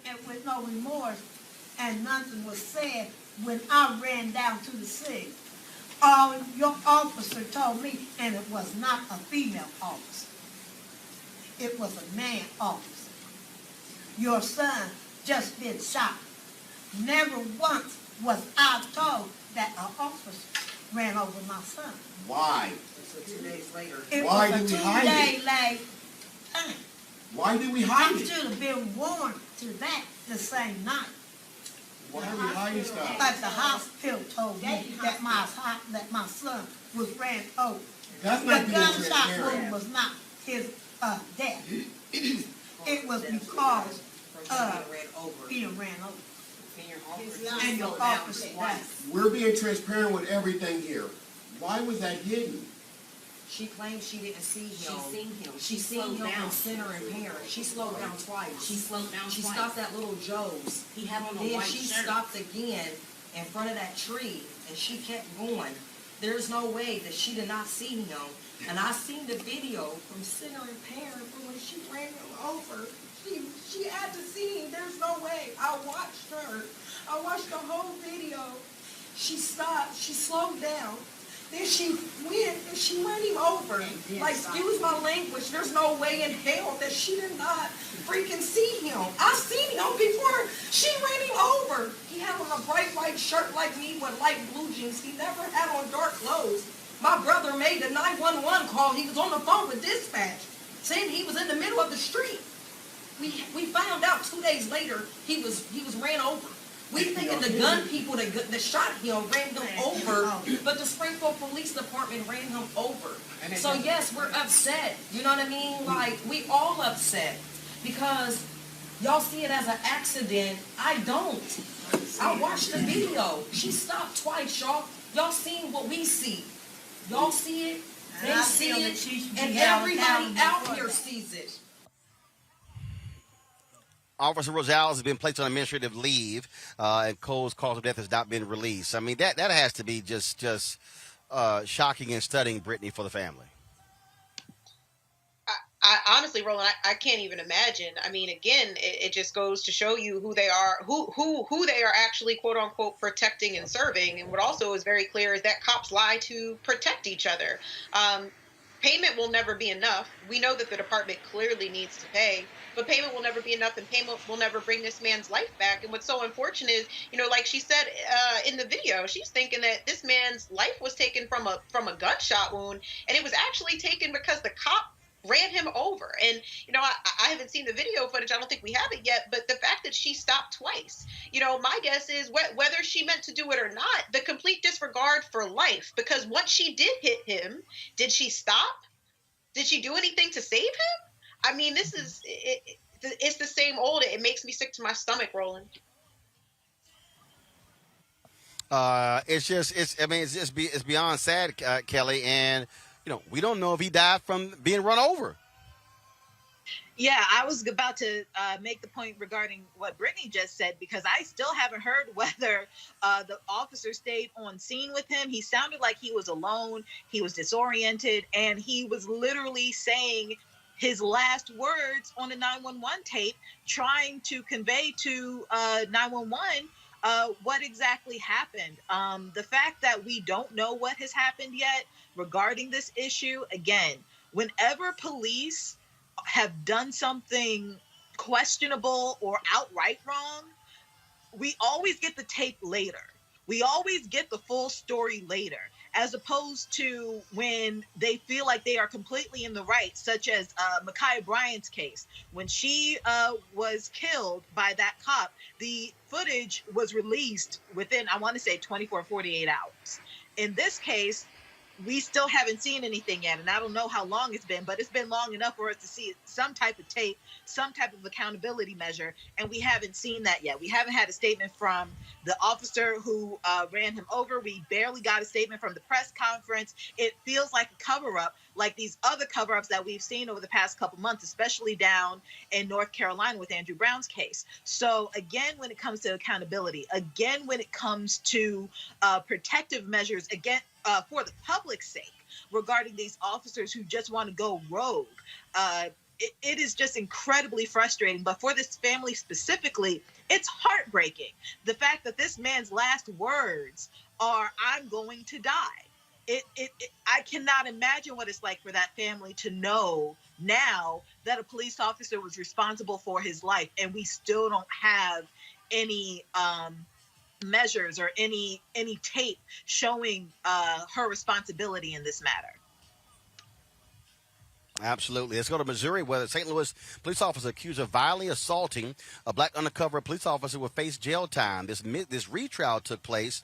And with no remorse, and nothing was said when I ran down to the scene. Your officer told me, and it was not a female officer. It was a man officer. Your son just been shot. Never once was I told that an officer ran over my son. Why? So 2 days later. Why did we hide it? It was a 2 day late time. Why did we hide I it? should have been warned to that the same night. Why are we hiding stuff? But the hospital told me that my son was ran over. That's not the being gunshot transparent. wound was not his death. It was because being ran over. And your officer died. We're being transparent with everything here. Why was that hidden? She claims she didn't see him. She seen him down. in center impaired. She slowed down twice. She slowed down She twice. stopped at Little Joe's. He had on a Then white she shirt. stopped again in front of that tree, and she kept going. There's no way that she did not see him. And I seen the video from center impaired from when she ran him over. She had to see him. There's no way. I watched her. I watched the whole video. She stopped. She slowed down. Then she went and she ran him over. Like, excuse my language, there's no way in hell that she did not freaking see him. I seen him before she ran him over. He had on a bright white shirt like me with light blue jeans. He never had on dark clothes. My brother made the 911 call. He was on the phone with dispatch, saying he was in the middle of the street. We found out 2 days later he was ran over. We thinking the gun people that shot him ran him over, but the Springfield Police Department ran him over. So yes, we're upset. You know what I mean? Like, we all upset because y'all see it as an accident. I don't. I watched the video. She stopped twice, y'all. Y'all seen what we see. Y'all see it. They see it, and everybody out here sees it. Officer Rosales has been placed on administrative leave, and Cole's cause of death has not been released. I mean, that has to be just shocking and stunning, Brittany, for the family. I honestly, Roland, I can't even imagine. I mean, again, it just goes to show you who they are, who they are actually, quote unquote, protecting and serving. And what also is very clear is that cops lie to protect each other. Payment will never be enough. We know that the department clearly needs to pay, but payment will never be enough, and payment will never bring this man's life back. And what's so unfortunate is, like she said in the video, she's thinking that this man's life was taken from a gunshot wound, and it was actually taken because the cop ran him over. And, I haven't seen the video footage. I don't think we have it yet. But the fact that she stopped twice, my guess is whether she meant to do it or not, the complete disregard for life. Because once she did hit him, did she stop? Did she do anything to save him? I mean, this is, it's the same old. It makes me sick to my stomach, Roland. It's beyond sad, Kelly. And, we don't know if he died from being run over. Yeah, I was about to make the point regarding what Brittany just said, because I still haven't heard whether the officer stayed on scene with him. He sounded like he was alone. He was disoriented, and he was literally saying his last words on the 911 tape, trying to convey to 911 what exactly happened. The fact that we don't know what has happened yet regarding this issue, again, whenever police have done something questionable or outright wrong, we always get the tape later. We always get the full story later, as opposed to when they feel like they are completely in the right, such as Ma'Khia Bryant's case. When she was killed by that cop, the footage was released within, I want to say, 24, 48 hours. In this case, we still haven't seen anything yet, and I don't know how long it's been, but it's been long enough for us to see some type of tape, some type of accountability measure, and we haven't seen that yet. We haven't had a statement from the officer who ran him over. We barely got a statement from the press conference. It feels like a cover-up, like these other cover-ups that we've seen over the past couple months, especially down in North Carolina with Andrew Brown's case. So again, when it comes to accountability, again, when it comes to protective measures, again, for the public's sake, regarding these officers who just want to go rogue, it is just incredibly frustrating. But for this family specifically, it's heartbreaking. The fact that this man's last words are, "I'm going to die." I cannot imagine what it's like for that family to know now that a police officer was responsible for his life, and we still don't have any measures or any tape showing her responsibility in this matter. Absolutely. Let's go to Missouri, where a St. Louis police officer accused of violently assaulting a black undercover police officer will face jail time. This retrial took place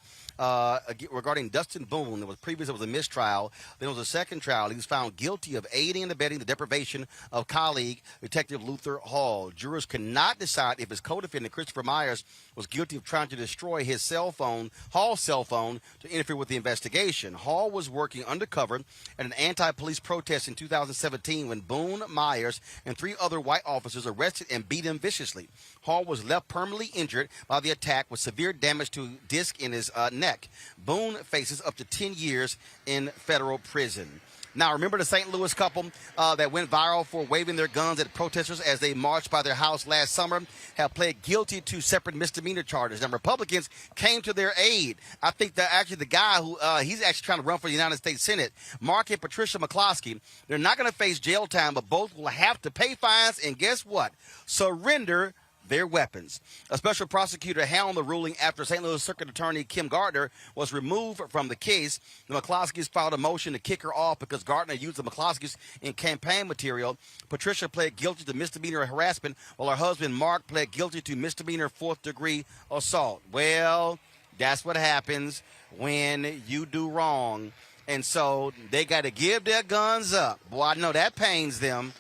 regarding Dustin Boone. Previously it was a mistrial. Then it was a second trial. He was found guilty of aiding and abetting the deprivation of colleague Detective Luther Hall. Jurors could not decide if his co-defendant Christopher Myers was guilty of trying to destroy his cell phone, Hall's cell phone, to interfere with the investigation. Hall was working undercover at an anti-police protest in 2017 when Boone, Myers, and 3 other white officers arrested and beat him viciously. Hall was left permanently injured by the attack with severe damage to disc in his neck. Boone faces up to 10 years in federal prison. Now, remember the St. Louis couple that went viral for waving their guns at protesters as they marched by their house last summer have pled guilty to separate misdemeanor charges. Now, Republicans came to their aid. I think that actually the guy who he's actually trying to run for the United States Senate, Mark and Patricia McCloskey, they're not going to face jail time, but both will have to pay fines and guess what? Surrender their weapons. A special prosecutor held the ruling after St. Louis Circuit Attorney Kim Gardner was removed from the case. The McCloskeys filed a motion to kick her off because Gardner used the McCloskeys in campaign material. Patricia pled guilty to misdemeanor harassment, while her husband Mark pled guilty to misdemeanor 4th-degree assault. Well, that's what happens when you do wrong. And so they got to give their guns up. Boy, I know that pains them.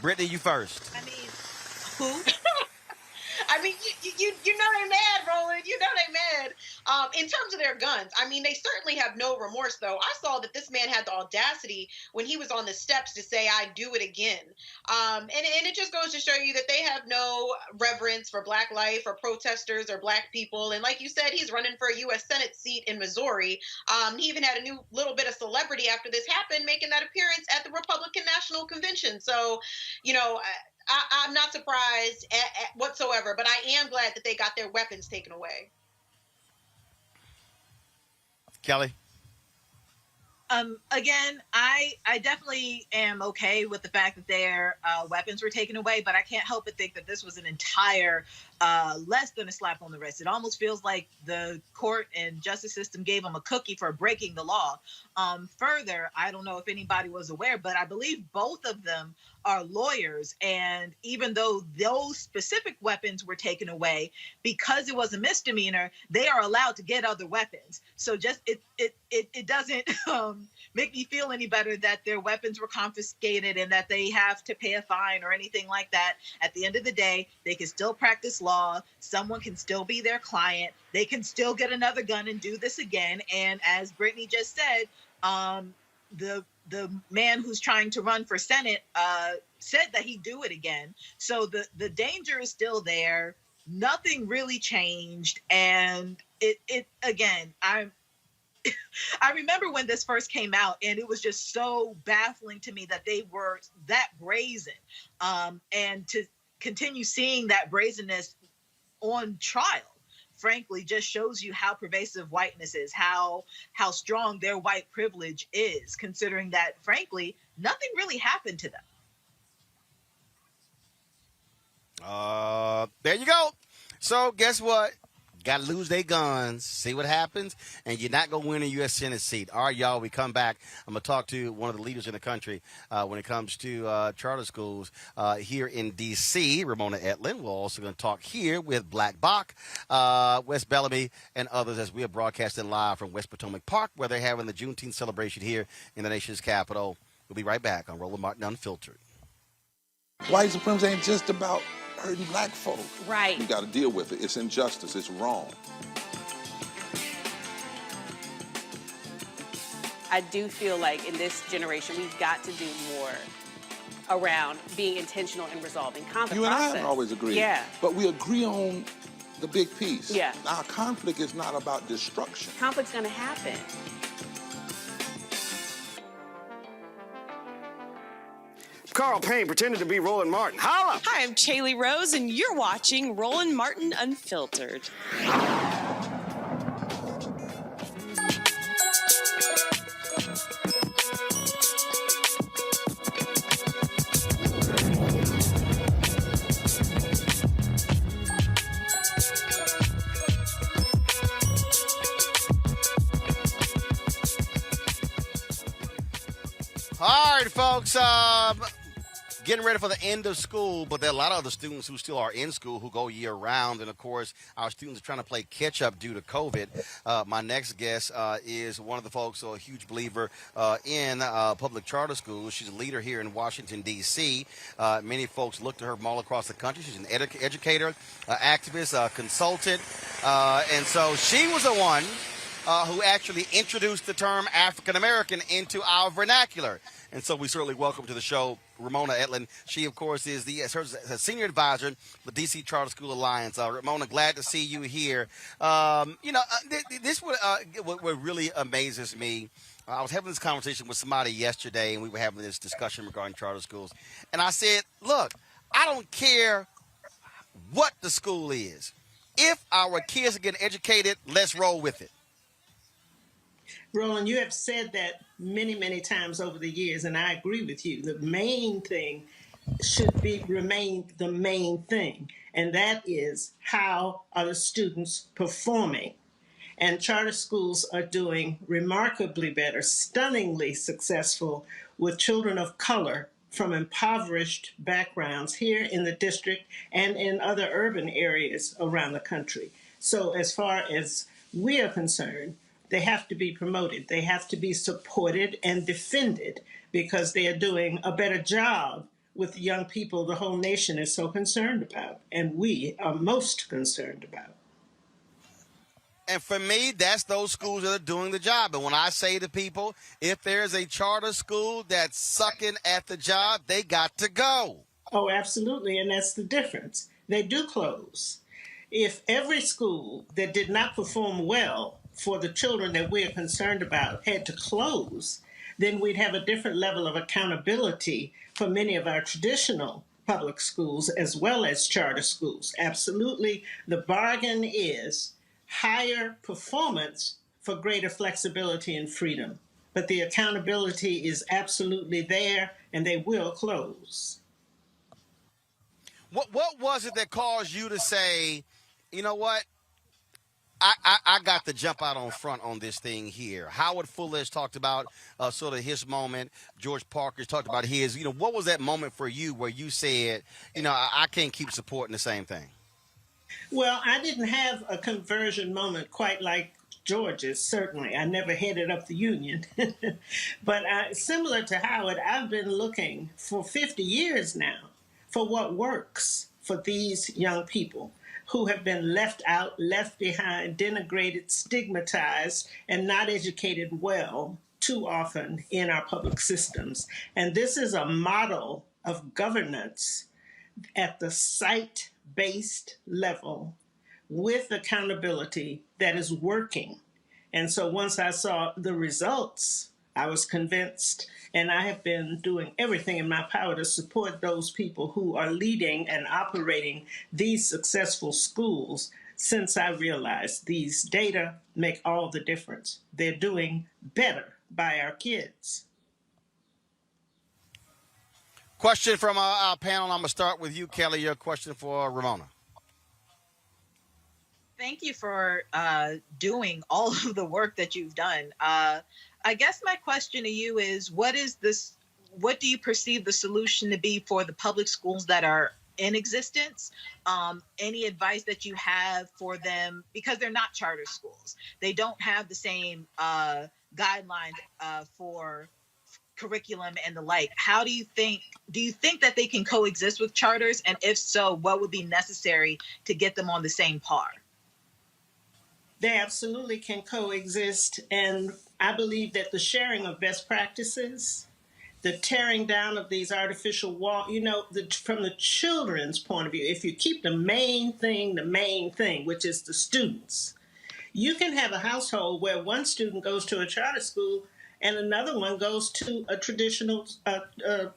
Brittany, you first. I mean, who? I mean, you know they mad, Roland. You know they mad. In terms of their guns, I mean, they certainly have no remorse, though. I saw that this man had the audacity when he was on the steps to say, "I do it again." And it just goes to show you that they have no reverence for Black life or protesters or Black people. And like you said, he's running for a U.S. Senate seat in Missouri. He even had a new little bit of celebrity after this happened, making that appearance at the Republican National Convention. So, you know, I'm not surprised whatsoever, but I am glad that they got their weapons taken away. Kelly? Again, I definitely am okay with the fact that their weapons were taken away, but I can't help but think that this was an entire less than a slap on the wrist. It almost feels like the court and justice system gave them a cookie for breaking the law. Further, I don't know if anybody was aware, but I believe both of them are lawyers. And even though those specific weapons were taken away, because it was a misdemeanor, they are allowed to get other weapons. So just it doesn't make me feel any better that their weapons were confiscated and that they have to pay a fine or anything like that. At the end of the day, they can still practice law. Someone can still be their client. They can still get another gun and do this again. And as Brittany just said, the man who's trying to run for Senate said that he'd do it again. So the danger is still there. Nothing really changed. And it again, I remember when this first came out, and it was just so baffling to me that they were that brazen. And to continue seeing that brazenness on trial, frankly, just shows you how pervasive whiteness is, how strong their white privilege is, considering that, frankly, nothing really happened to them. There you go. So guess what? got to lose their guns, see what happens, and you're not going to win a U.S. Senate seat. All right, y'all, we come back. I'm going to talk to one of the leaders in the country when it comes to charter schools here in D.C., Ramona Edelin. We're also going to talk here with Black Bach, Wes Bellamy, and others as we are broadcasting live from West Potomac Park, where they're having the Juneteenth celebration here in the nation's capital. We'll be right back on Roland Martin Unfiltered. White supremacy ain't just about hurting black folk. Right. We got to deal with it. It's injustice. It's wrong. I do feel like in this generation, we've got to do more around being intentional in resolving conflict. You and I haven't always agreed. Yeah. But we agree on the big piece. Yeah. Our conflict is not about destruction. Conflict's going to happen. Carl Payne pretended to be Roland Martin. Holla! Hi, I'm Chaley Rose, and you're watching Roland Martin Unfiltered. All right, folks. Getting ready for the end of school, but there are a lot of other students who still are in school who go year round. And of course, our students are trying to play catch up due to COVID. My next guest is one of the folks, a huge believer in public charter schools. She's a leader here in Washington, D.C. Many folks look to her from all across the country. She's an educator, activist, consultant. And so she was the one who actually introduced the term African American into our vernacular. And so we certainly welcome to the show Ramona Edelin. She, of course, is the senior advisor for D.C. Charter School Alliance. Ramona, glad to see you here. This what really amazes me. I was having this conversation with somebody yesterday, and we were having this discussion regarding charter schools. And I said, look, I don't care what the school is. If our kids are getting educated, let's roll with it. Roland, you have said that many, many times over the years, and I agree with you. The main thing should remain the main thing, and that is how are the students performing? And charter schools are doing remarkably better, stunningly successful with children of color from impoverished backgrounds here in the district and in other urban areas around the country. So as far as we are concerned, they have to be promoted. They have to be supported and defended because they are doing a better job with the young people the whole nation is so concerned about, and we are most concerned about. And for me, that's those schools that are doing the job. And when I say to people, if there's a charter school that's sucking at the job, they got to go. Oh, absolutely, and that's the difference. They do close. If every school that did not perform well for the children that we are concerned about had to close, then we'd have a different level of accountability for many of our traditional public schools as well as charter schools. Absolutely, the bargain is higher performance for greater flexibility and freedom. But the accountability is absolutely there, and they will close. What was it that caused you to say, you know what? I got to jump out on front on this thing here. Howard Fuller has talked about sort of his moment. George Parker's talked about his. What was that moment for you where you said, I can't keep supporting the same thing? Well, I didn't have a conversion moment quite like George's, certainly. I never headed up the union. But similar to Howard, I've been looking for 50 years now for what works for these young people who have been left out, left behind, denigrated, stigmatized, and not educated well too often in our public systems. And this is a model of governance at the site-based level with accountability that is working. And so once I saw the results, I was convinced, and I have been doing everything in my power to support those people who are leading and operating these successful schools since I realized these data make all the difference. They're doing better by our kids. Question from our panel. I'm going to start with you, Kelly. Your question for Ramona. Thank you for doing all of the work that you've done. I guess my question to you is, what is this? What do you perceive the solution to be for the public schools that are in existence? Any advice that you have for them, because they're not charter schools, they don't have the same guidelines for curriculum and the like. How do you think? Do you think that they can coexist with charters? And if so, what would be necessary to get them on the same par? They absolutely can coexist, and I believe that the sharing of best practices, the tearing down of these artificial walls, from the children's point of view, if you keep the main thing, which is the students, you can have a household where one student goes to a charter school and another one goes to a traditional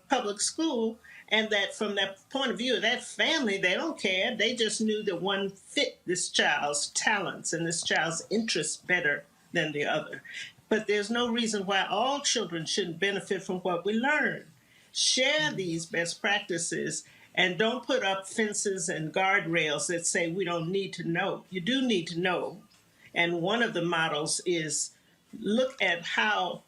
public school, and that from that point of view of that family, they don't care. They just knew that one fit this child's talents and this child's interests better than the other. But there's no reason why all children shouldn't benefit from what we learn. Share these best practices and don't put up fences and guardrails that say we don't need to know. You do need to know. And one of the models is look at how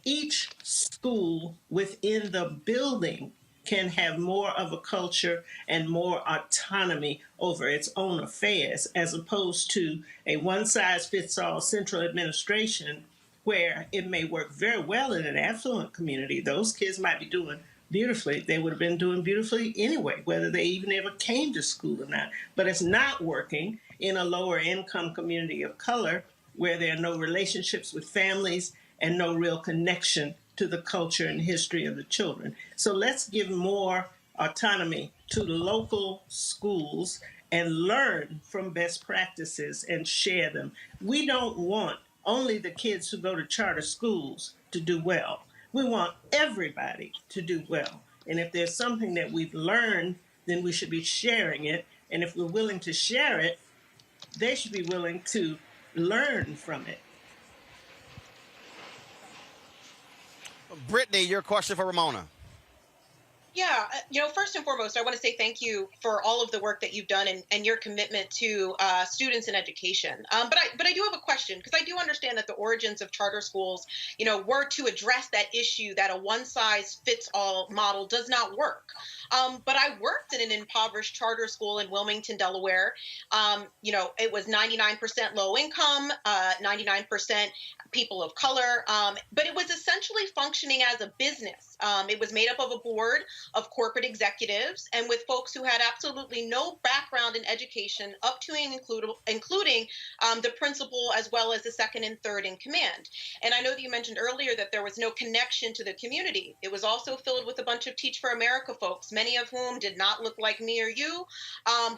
each school within the building can have more of a culture and more autonomy over its own affairs, as opposed to a one-size-fits-all central administration where it may work very well in an affluent community. Those kids might be doing beautifully. They would have been doing beautifully anyway, whether they even ever came to school or not. But it's not working in a lower income community of color where there are no relationships with families and no real connection to the culture and history of the children. So let's give more autonomy to the local schools and learn from best practices and share them. We don't want only the kids who go to charter schools to do well. We want everybody to do well. And if there's something that we've learned, then we should be sharing it. And if we're willing to share it, they should be willing to learn from it. Brittany, your question for Ramona. Yeah, first and foremost, I want to say thank you for all of the work that you've done and your commitment to students and education. But I do have a question, because I do understand that the origins of charter schools, were to address that issue that a one-size-fits-all model does not work. But I worked in an impoverished charter school in Wilmington, Delaware. It was 99% low income, 99% people of color, but it was essentially functioning as a business. It was made up of a board of corporate executives and with folks who had absolutely no background in education, up to and including the principal as well as the second and third in command. And I know that you mentioned earlier that there was no connection to the community. It was also filled with a bunch of Teach for America folks, many of whom did not look like me or you,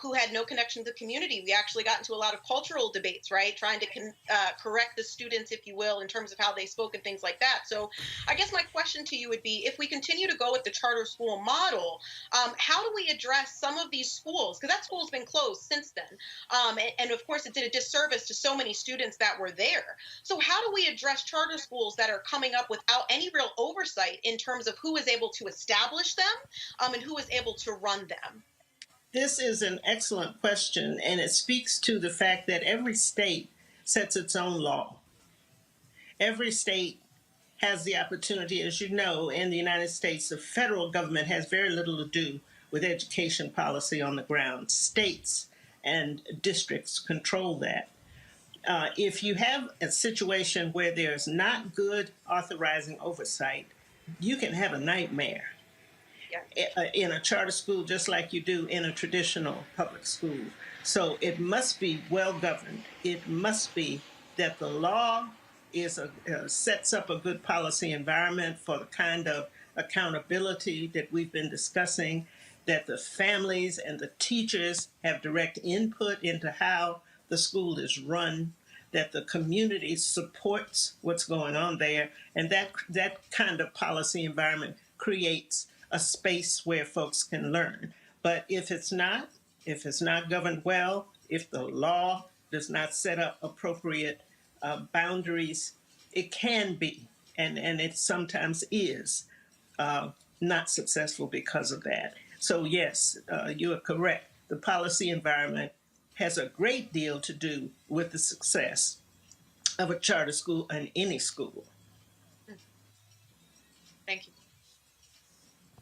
who had no connection to the community. We actually got into a lot of cultural debates, right? Trying to correct the students, if you will, in terms of how they spoke and things like that. So I guess my question to you would be, if we continue to go with the charter school model, how do we address some of these schools? Because that school's been closed since then. And of course, it did a disservice to so many students that were there. So how do we address charter schools that are coming up without any real oversight in terms of who is able to establish them and who is able to run them? This is an excellent question, and it speaks to the fact that every state sets its own law. Every state has the opportunity, as you know, in the United States, the federal government has very little to do with education policy on the ground. States and districts control that. If you have a situation where there's not good authorizing oversight, you can have a nightmare in a charter school just like you do in a traditional public school. So it must be well governed. It must be that the law sets up a good policy environment for the kind of accountability that we've been discussing, that the families and the teachers have direct input into how the school is run, that the community supports what's going on there, and that kind of policy environment creates a space where folks can learn. But if it's not governed well, if the law does not set up appropriate boundaries, it can be, and it sometimes is, not successful because of that. So yes, you are correct. The policy environment has a great deal to do with the success of a charter school and any school. Thank you.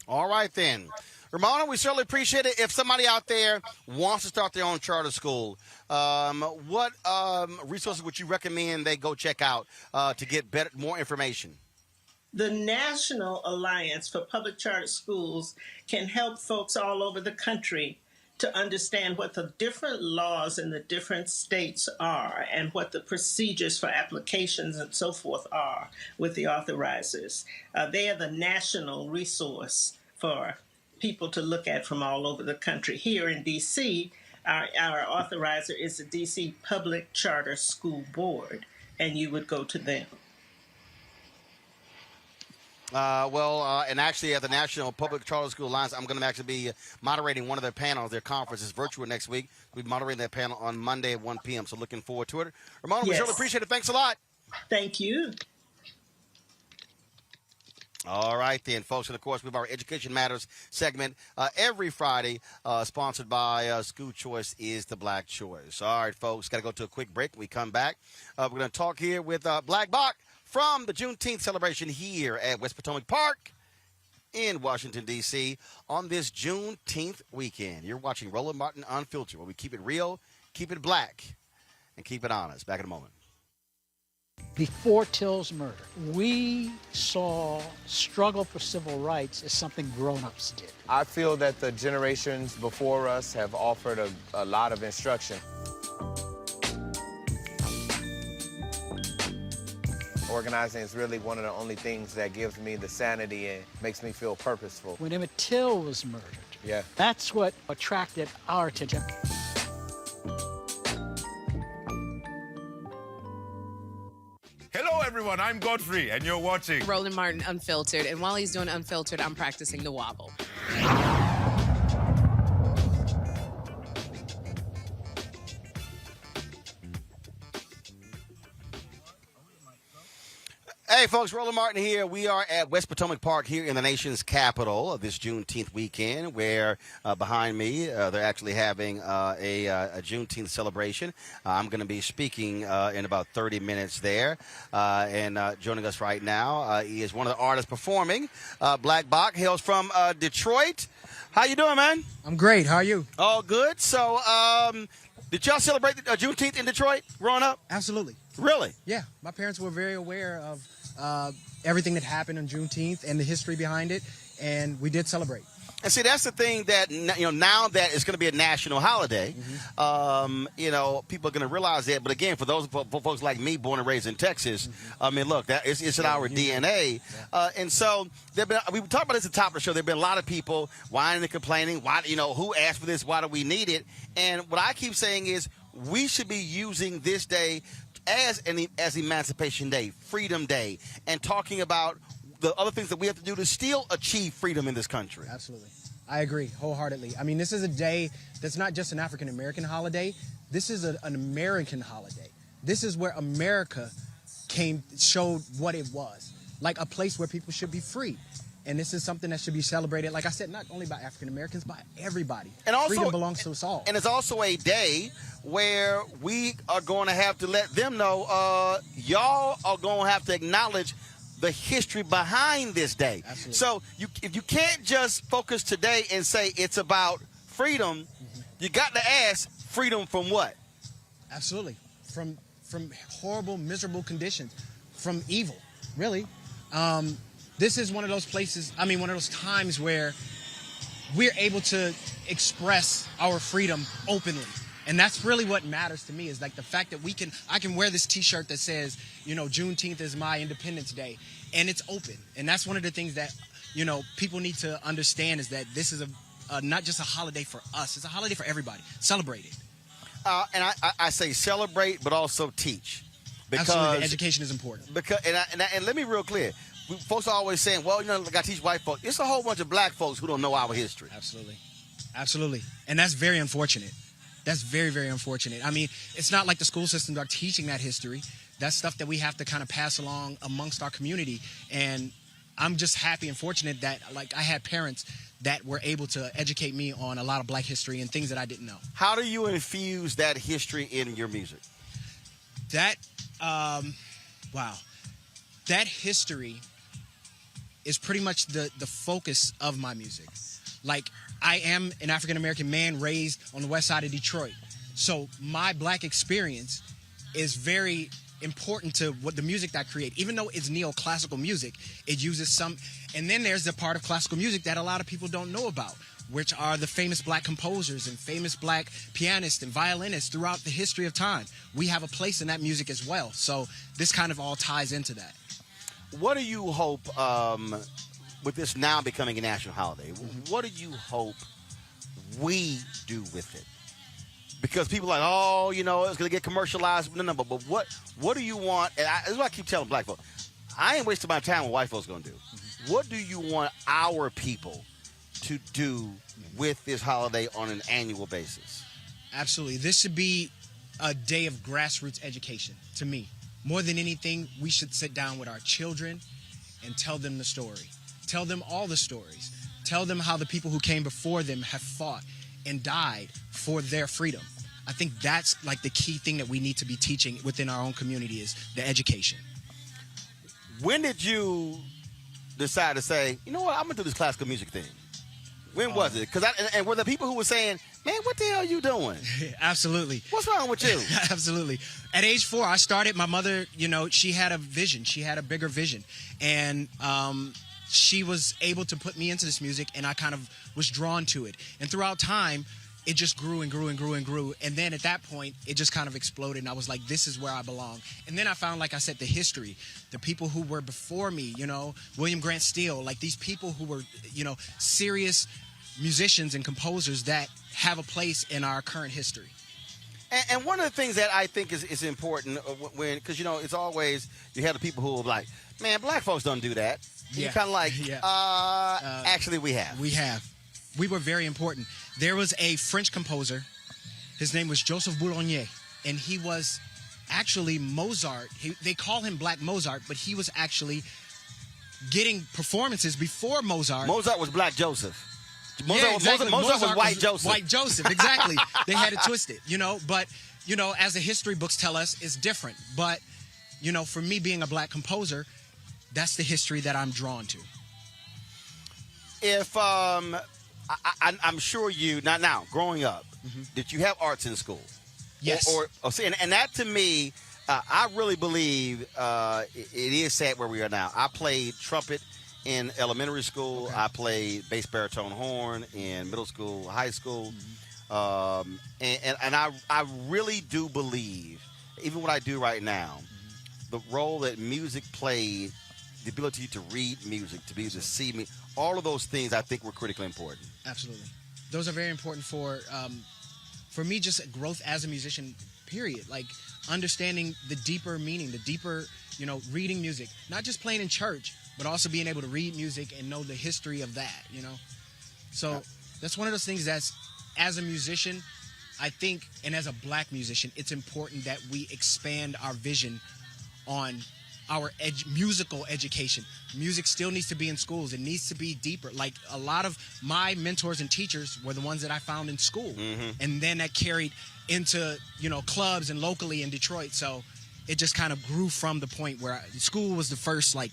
All right, then. Ramona, we certainly appreciate it. If somebody out there wants to start their own charter school, what resources would you recommend they go check out to get more information? The National Alliance for Public Charter Schools can help folks all over the country to understand what the different laws in the different states are and what the procedures for applications and so forth are with the authorizers. They are the national resource for people to look at from all over the country. Here in D.C., our authorizer is the D.C. Public Charter School Board, and you would go to them. And actually at the National Public Charter School Alliance, I'm going to actually be moderating one of their panels. Their conference is virtual next week. We'll be moderating that panel on Monday at 1 p.m., so looking forward to it. Ramona, we certainly appreciate it. Thanks a lot. Thank you. All right, then, folks. And, of course, we have our Education Matters segment every Friday, sponsored by School Choice is the Black Choice. All right, folks, got to go to a quick break. When we come back, we're going to talk here with Black Bach from the Juneteenth celebration here at West Potomac Park in Washington, D.C. on this Juneteenth weekend. You're watching Roland Martin Unfiltered, where we keep it real, keep it black, and keep it honest. Back in a moment. Before Till's murder, we saw struggle for civil rights as something grown-ups did. I feel that the generations before us have offered a lot of instruction. Organizing is really one of the only things that gives me the sanity and makes me feel purposeful. When Emmett Till was murdered, that's what attracted our attention. Hello, everyone. I'm Godfrey, and you're watching Roland Martin Unfiltered. And while he's doing Unfiltered, I'm practicing the wobble. Hey, folks, Roland Martin here. We are at West Potomac Park here in the nation's capital of this Juneteenth weekend, where behind me they're actually having a Juneteenth celebration. I'm going to be speaking in about 30 minutes there. And joining us right now he is one of the artists performing. Black Bach hails from Detroit. How you doing, man? I'm great. How are you? All good. So did y'all celebrate Juneteenth in Detroit growing up? Absolutely. Really? Yeah. My parents were very aware of everything that happened on Juneteenth and the history behind it, and we did celebrate. And see, that's the thing that, now that it's going to be a national holiday, people are going to realize that. But again, for those folks like me, born and raised in Texas, I mean, look, it's in our DNA. And so we talked about this at the top of the show. There have been a lot of people whining and complaining. Why, who asked for this? Why do we need it? And what I keep saying is we should be using this day as Emancipation Day, Freedom Day, and talking about the other things that we have to do to still achieve freedom in this country. Absolutely. I agree wholeheartedly. I mean, this is a day that's not just an African-American holiday. This is an American holiday. This is where America showed what it was, like a place where people should be free. And this is something that should be celebrated, like I said, not only by African-Americans, by everybody. And also, freedom belongs to us all. And it's also a day where we are going to have to let them know, y'all are going to have to acknowledge the history behind this day. Absolutely. So if you can't just focus today and say it's about freedom, you got to ask freedom from what? Absolutely. From horrible, miserable conditions, from evil, really. This is one of those places, one of those times where we're able to express our freedom openly. And that's really what matters to me, is like the fact that I can wear this T-shirt that says, Juneteenth is my Independence Day, and it's open. And that's one of the things that, people need to understand, is that this is not just a holiday for us, it's a holiday for everybody. Celebrate it. And I say celebrate, but also teach. Because absolutely, education is important. And let me be real clear. Folks are always saying, well, I got to teach white folks. It's a whole bunch of black folks who don't know our history. Absolutely. Absolutely. And that's very unfortunate. That's very, very unfortunate. I mean, it's not like the school systems are teaching that history. That's stuff that we have to kind of pass along amongst our community. And I'm just happy and fortunate that like I had parents that were able to educate me on a lot of Black history and things that I didn't know. How do you infuse that history in your music? That, wow, that history is pretty much the focus of my music. Like, I am an African-American man raised on the west side of Detroit. So my Black experience is very important to what the music that I create. Even though it's neoclassical music, it uses some, and then there's the part of classical music that a lot of people don't know about, which are the famous Black composers and famous Black pianists and violinists throughout the history of time. We have a place in that music as well. So this kind of all ties into that. What do you hope, with this now becoming a national holiday, what do you hope we do with it? Because people are like, oh, you know, it's going to get commercialized. No, but what do you want? And this is what I keep telling Black folks. I ain't wasting my time what white folks going to do. What do you want our people to do with this holiday on an annual basis? Absolutely. This should be a day of grassroots education to me. More than anything, we should sit down with our children and tell them the story. Tell them all the stories. Tell them how the people who came before them have fought and died for their freedom. I think that's like the key thing that we need to be teaching within our own community is the education. When did you decide to say, you know what, I'm going to do this classical music thing? When was it? And were there people who were saying, man, what the hell are you doing? Absolutely. What's wrong with you? Absolutely. At age 4, I started. My mother, you know, she had a vision. She had a bigger vision. And she was able to put me into this music, and I kind of was drawn to it. And throughout time, it just grew and grew and grew and grew. And then at that point, it just kind of exploded, and I was like, this is where I belong. And then I found, like I said, the history, the people who were before me, you know, William Grant Steele, like these people who were, you know, serious musicians and composers that have a place in our current history. And one of the things that I think is important when, because, you know, it's always, you have the people who are like, man, Black folks don't do that. Yeah. You're kind of like, actually we have. We have. We were very important. There was a French composer. His name was Joseph Boulanger, and he was actually Mozart. They call him Black Mozart, but he was actually getting performances before Mozart. Mozart was Black Joseph. Exactly. Mozart was White Joseph. White Joseph, exactly. They had it twisted, you know. But, you know, as the history books tell us, it's different. But, you know, for me being a Black composer, that's the history that I'm drawn to. If I'm sure you now growing up, did you have arts in school? Yes. See, and that to me, I really believe it is sad where we are now. I played trumpet in elementary school. Okay. I played bass baritone horn in middle school, high school, and I really do believe, even what I do right now, the role that music played, the ability to read music, to be able to see me, all of those things I think were critically important. Absolutely. Those are very important for me, just growth as a musician, period. Like understanding the deeper meaning, the deeper, you know, reading music, not just playing in church, but also being able to read music and know the history of that, you know? So that's one of those things that's, as a musician, I think, and as a Black musician, it's important that we expand our vision on our musical education. Music still needs to be in schools. It needs to be deeper. Like a lot of my mentors and teachers were the ones that I found in school. And then that carried into, you know, clubs and locally in Detroit. So it just kind of grew from the point where school was the first, like,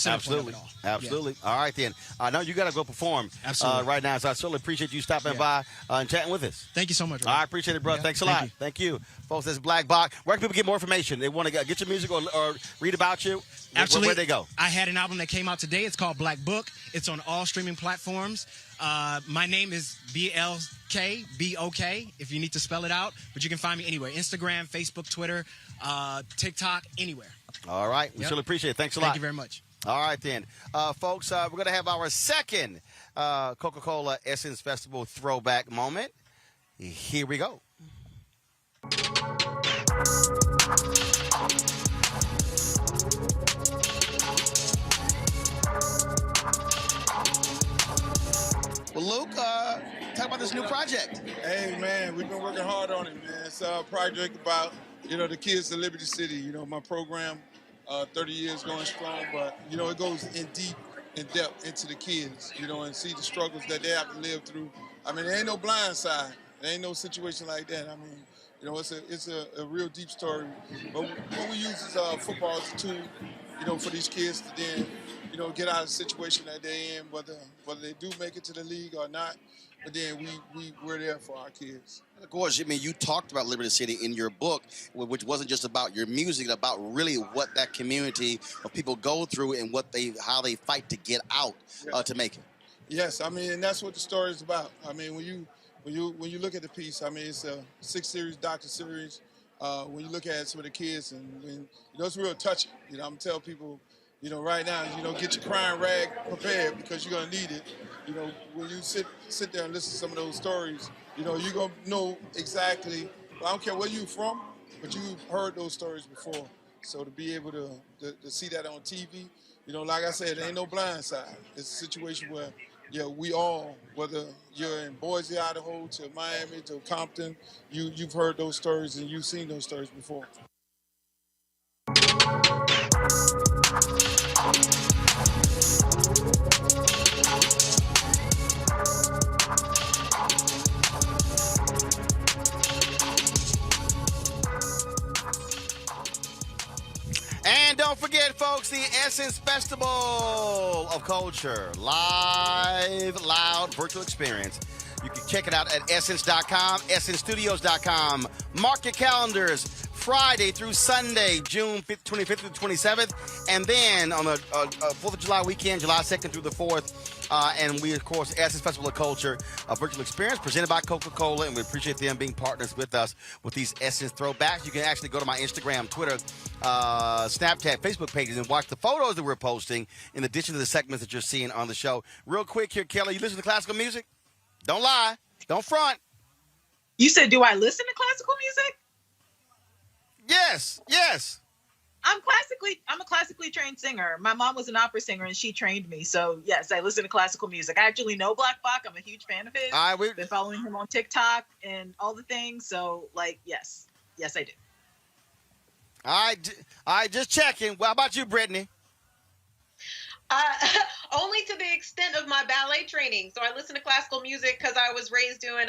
Absolutely. Absolutely. Yeah. All right, then. I know you got to go perform right now, so I certainly appreciate you stopping by and chatting with us. Thank you so much. I appreciate it, bro. Thanks a lot. Thank you. Folks, that's Black Box. Where can people get more information? They want to get your music or read about you? Absolutely. Where'd they go? I had an album that came out today. It's called Black Book. It's on all streaming platforms. My name is BLKBOK, if you need to spell it out. But you can find me anywhere. Instagram, Facebook, Twitter, TikTok, anywhere. All right. We surely appreciate it. Thanks a lot. Thank you very much. All right, then. Folks, we're going to have our second Coca-Cola Essence Festival throwback moment. Here we go. Well, Luke, talk about this new project. Hey, man, we've been working hard on it, man. It's a project about, you know, the kids of Liberty City. You know, my program, 30 years going strong, but, you know, it goes in deep in depth into the kids, and see the struggles that they have to live through. I mean, there ain't no blind side. There ain't no situation like that. I mean, it's a real deep story. But what we use is football as a tool, for these kids to then, get out of the situation that they're in, whether they do make it to the league or not. But then we're there for our kids. Of course, I mean, you talked about Liberty City in your book, which wasn't just about your music, about really what that community of people go through and how they fight to get out to make it. Yes, I mean, and that's what the story is about. I mean, when you look at the piece, I mean, it's a 6-series docu-series. When you look at some of the kids, and it's real touching. I'm gonna tell people, right now, get your crying rag prepared because you're gonna need it. When you sit there and listen to some of those stories, you're gonna know exactly. I don't care where you're from, but you've heard those stories before. So to be able to see that on TV, like I said, there ain't no blind side. It's a situation where, we all, whether you're in Boise, Idaho, to Miami, to Compton, you've heard those stories and you've seen those stories before. And don't forget, folks, the Essence Festival of Culture. Live, loud, virtual experience. You can check it out at essence.com, essencestudios.com. Mark your calendars. Friday through Sunday, June 25th through the 27th. And then on the 4th of July weekend, July 2nd through the 4th. And we, of course, Essence Festival of Culture, a virtual experience presented by Coca-Cola. And we appreciate them being partners with us with these Essence throwbacks. You can actually go to my Instagram, Twitter, Snapchat, Facebook pages and watch the photos that we're posting in addition to the segments that you're seeing on the show. Real quick here, Kelly, you listen to classical music? Don't lie. Don't front. You said, do I listen to classical music? Yes. I'm a classically trained singer. My mom was an opera singer and she trained me. So yes, I listen to classical music. I actually know Black Bach. I'm a huge fan of his. I've been following him on TikTok and all the things. So yes, I do. All right, just checking. Well, how about you, Brittany? Only to the extent of my ballet training. So I listen to classical music because I was raised doing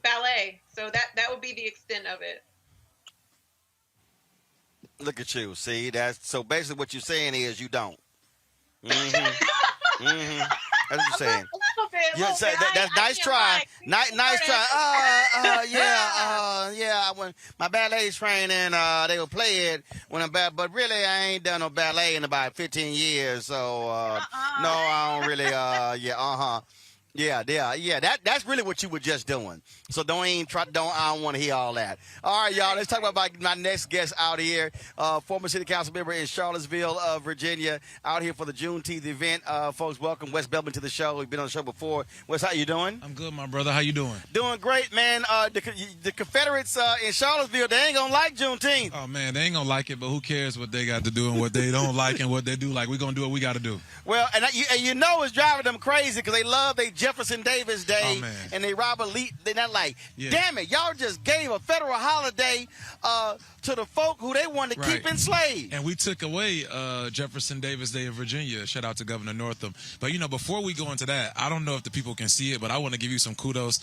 ballet. So that would be the extent of it. Look at you. See, so basically what you're saying is you don't. That's what you're saying. A little bit. That's nice try. Nice try. Yeah. When my ballet training, they would play it but really I ain't done no ballet in about 15 years. So no, I don't really. Yeah. That's really what you were just doing. So I don't want to hear all that. All right, y'all. Let's talk about my next guest out here. Former city council member in Charlottesville, Virginia, out here for the Juneteenth event. Folks, welcome Wes Belbin to the show. We've been on the show before. Wes, how you doing? I'm good, my brother. How you doing? Doing great, man. The Confederates in Charlottesville, they ain't gonna like Juneteenth. Oh man, they ain't gonna like it, but who cares what they got to do and what they don't like and what they do like. We're gonna do what we got to do. Well, and it's driving them crazy because they love their Jefferson Davis Day and they Robert Lee. They're not like, damn it, y'all just gave a federal holiday to the folk who they wanted to keep enslaved. And we took away Jefferson Davis Day in Virginia. Shout out to Governor Northam. But, before we go into that, I don't know if the people can see it, but I want to give you some kudos.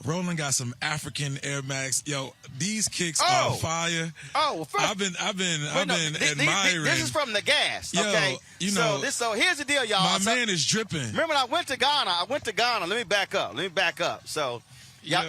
Roland got some African Air Max. Yo, these kicks are fire. Oh, well, I've been admiring. This is from the gas. Okay, so here's the deal, y'all. My man is dripping. Remember, when I went to Ghana. Let me back up. So, y'all,